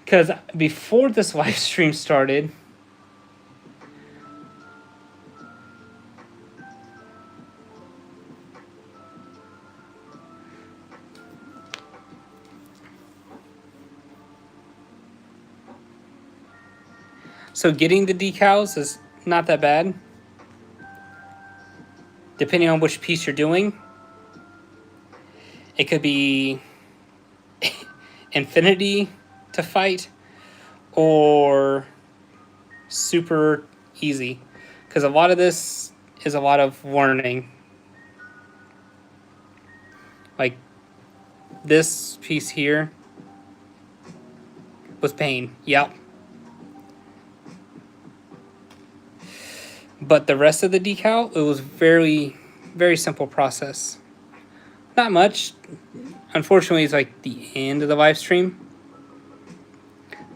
Because before this live stream started, so getting the decals is not that bad. Depending on which piece you're doing, it could be infinity to fight or super easy. Because a lot of this is a lot of learning. Like this piece here was pain. Yep. But the rest of the decal, it was very, very simple process. Not much. Unfortunately, it's like the end of the live stream.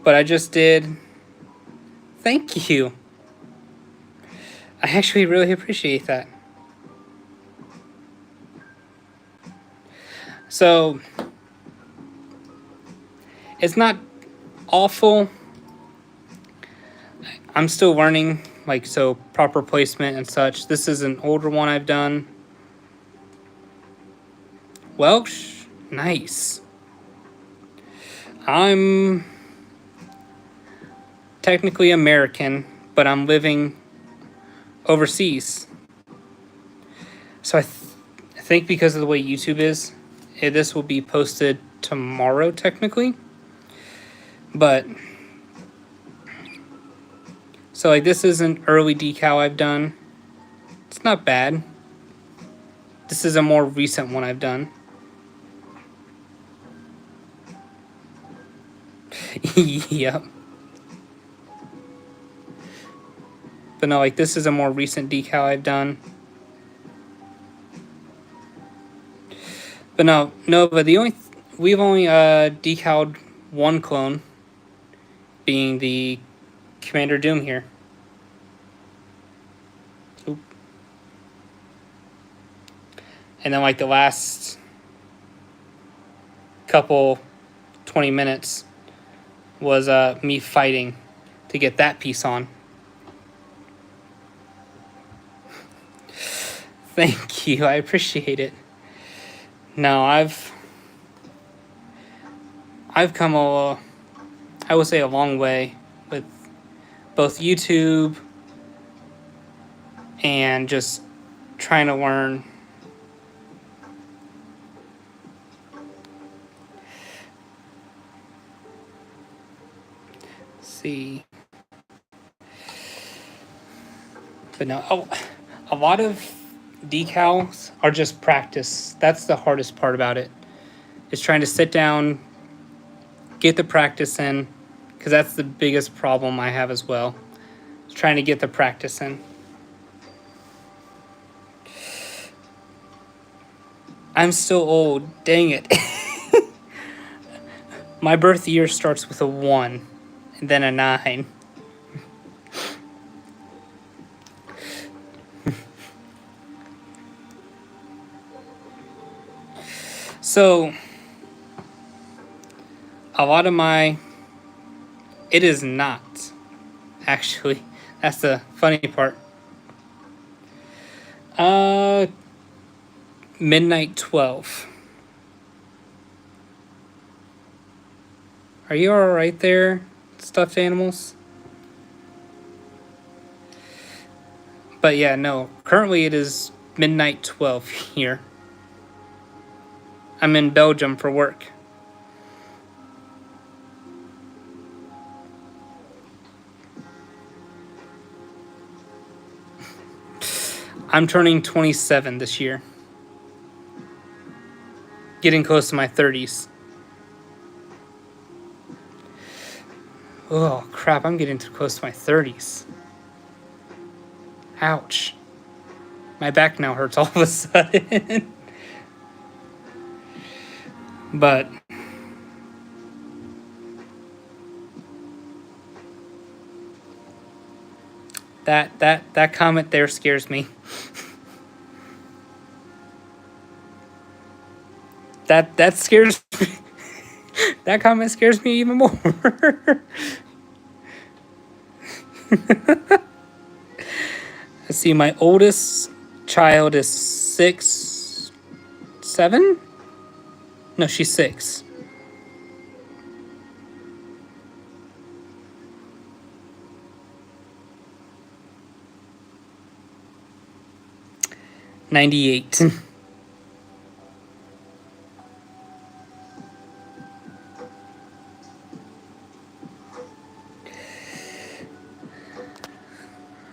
But I just did... Thank you. I actually really appreciate that. So, it's not awful. I'm still learning like, so proper placement and such. This is an older one I've done. Welsh, nice. I'm technically American, but I'm living overseas. So I think because of the way YouTube is, this will be posted tomorrow technically. But so like this is an early decal I've done. It's not bad. This is a more recent one I've done. Yep. But no, like this is a more recent decal I've done. But but we've only decaled one clone, being the Commander Doom here. Oop. And then like the last couple 20 minutes was me fighting to get that piece on. Thank you, I appreciate it. No, I've come I would say a long way with both YouTube and just trying to learn. Let's see. But no, a lot of decals are just practice. That's the hardest part about it. Is trying to sit down, get the practice in, because that's the biggest problem I have as well. Is trying to get the practice in. I'm still old. Dang it. My birth year starts with a 1 and then a 9. So, a lot of it is not, actually. That's the funny part. Midnight 12. Are you alright there, stuffed animals? But yeah, no. Currently it is midnight 12 here. I'm in Belgium for work. I'm turning 27 this year. Getting close to my 30s. Oh, crap, I'm getting too close to my 30s. Ouch. My back now hurts all of a sudden. But that comment there scares me. That scares me. That comment scares me even more. Let's see, my oldest child is 6, 7? No, she's 6. '98.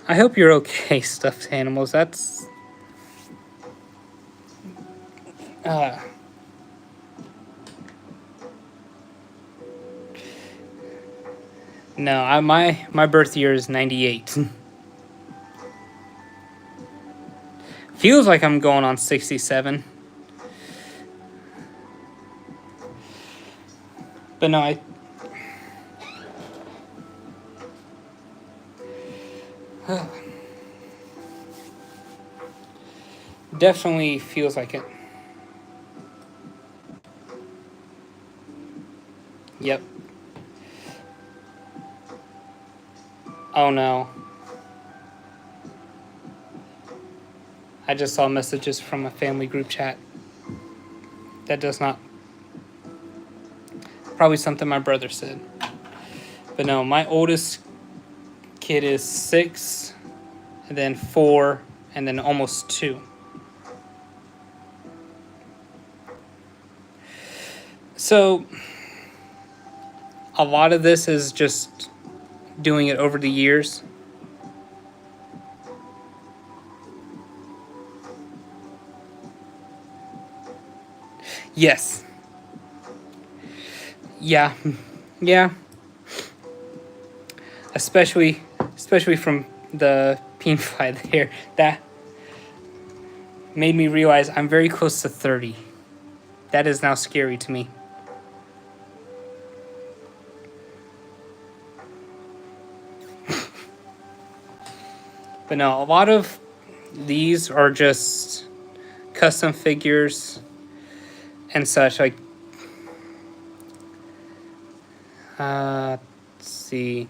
I hope you're okay, stuffed animals. That's no, my birth year is '98. Feels like I'm going on 67. But no, definitely feels like it. Yep. Oh no. I just saw messages from a family group chat. That does not... Probably something my brother said. But no, my oldest kid is 6, and then 4, and then almost 2. So, a lot of this is just doing it over the years. Yes. Yeah. Yeah. Especially from the peen fly there. That made me realize I'm very close to 30. That is now scary to me. But no, a lot of these are just custom figures and such. Like, let's see.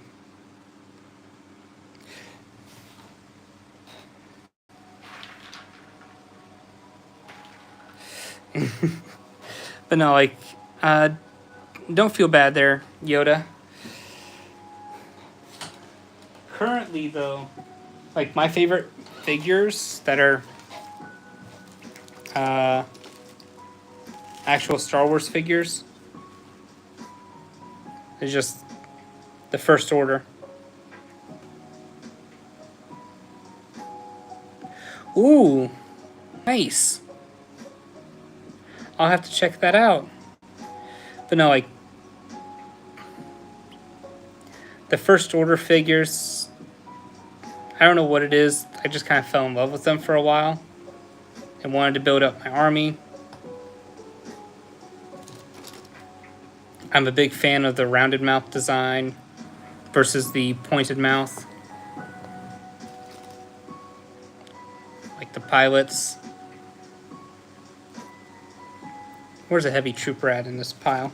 But no, like, don't feel bad there, Yoda. Currently, though, like, my favorite figures that are actual Star Wars figures is just the First Order. Ooh, nice. I'll have to check that out. But no, like, the First Order figures, I don't know what it is. I just kind of fell in love with them for a while and wanted to build up my army. I'm a big fan of the rounded mouth design versus the pointed mouth. Like the pilots. Where's a heavy trooper at in this pile?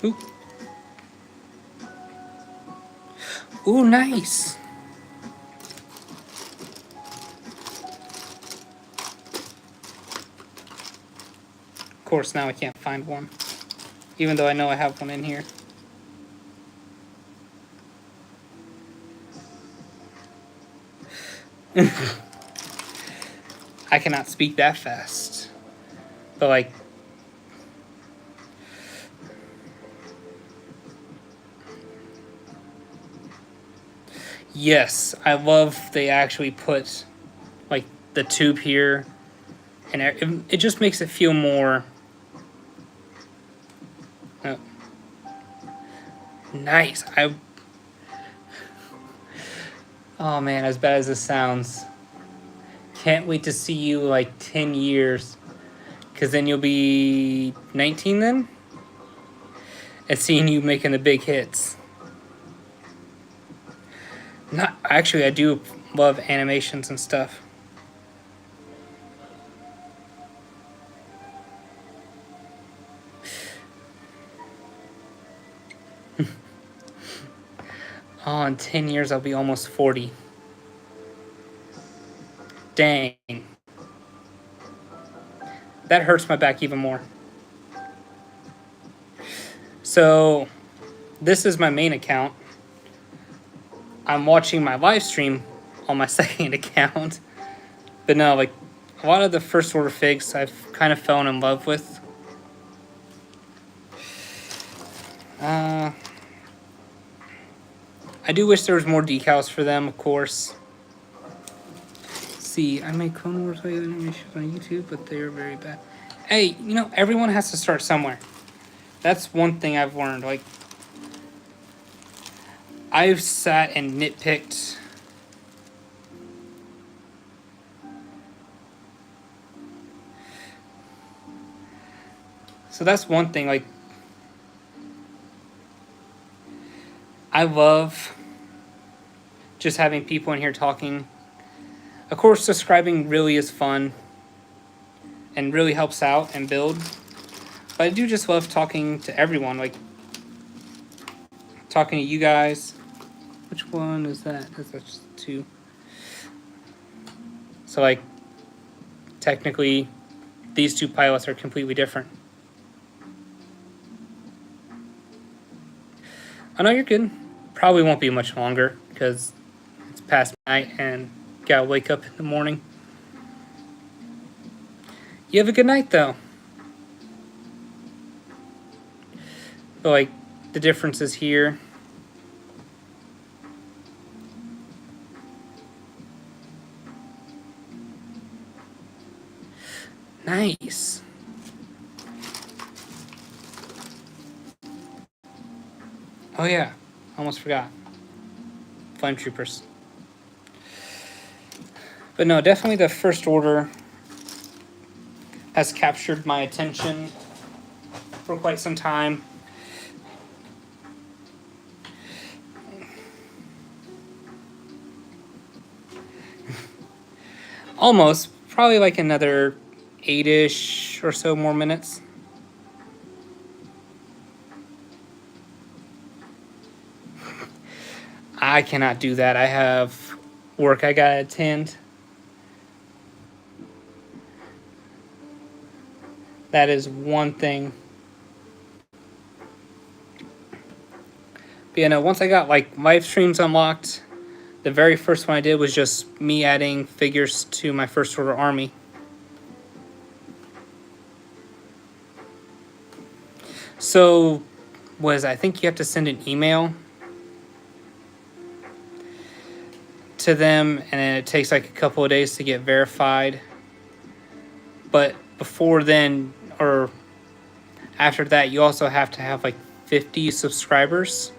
Ooh. Ooh, nice. Of course, now I can't find one. Even though I know I have one in here. I cannot speak that fast. But like, yes, I love they actually put like the tube here, and it just makes it feel more nice. Oh man, as bad as this sounds, can't wait to see you like 10 years, because then you'll be 19 then, and seeing you making the big hits. Not actually, I do love animations and stuff. Oh, in 10 years I'll be almost 40. Dang. That hurts my back even more. So, this is my main account. I'm watching my live stream on my second account. But no, like, a lot of the First Order figs I've kind of fallen in love with. I do wish there was more decals for them, of course. Let's see, I make Clone Wars animations on YouTube, but they are very bad. Hey, you know, everyone has to start somewhere. That's one thing I've learned. Like, I've sat and nitpicked. So that's one thing, like, I love just having people in here talking. Of course, subscribing really is fun and really helps out and build. But I do just love talking to everyone. Like, talking to you guys. Which one is that? That's just 2. So like technically these 2 pilots are completely different. I know you're good. Probably won't be much longer because it's past night and gotta wake up in the morning. You have a good night though. But like the difference is here. Nice. Oh yeah, almost forgot. Flame troopers. But no, definitely the First Order has captured my attention for quite some time. Almost. Probably like another 8-ish or so more minutes. I cannot do that. I have work I gotta attend. That is one thing. But you know, once I got like live streams unlocked, the very first one I did was just me adding figures to my First Order army. So, I think you have to send an email to them, and then it takes like a couple of days to get verified. But before then, or after that, you also have to have like 50 subscribers.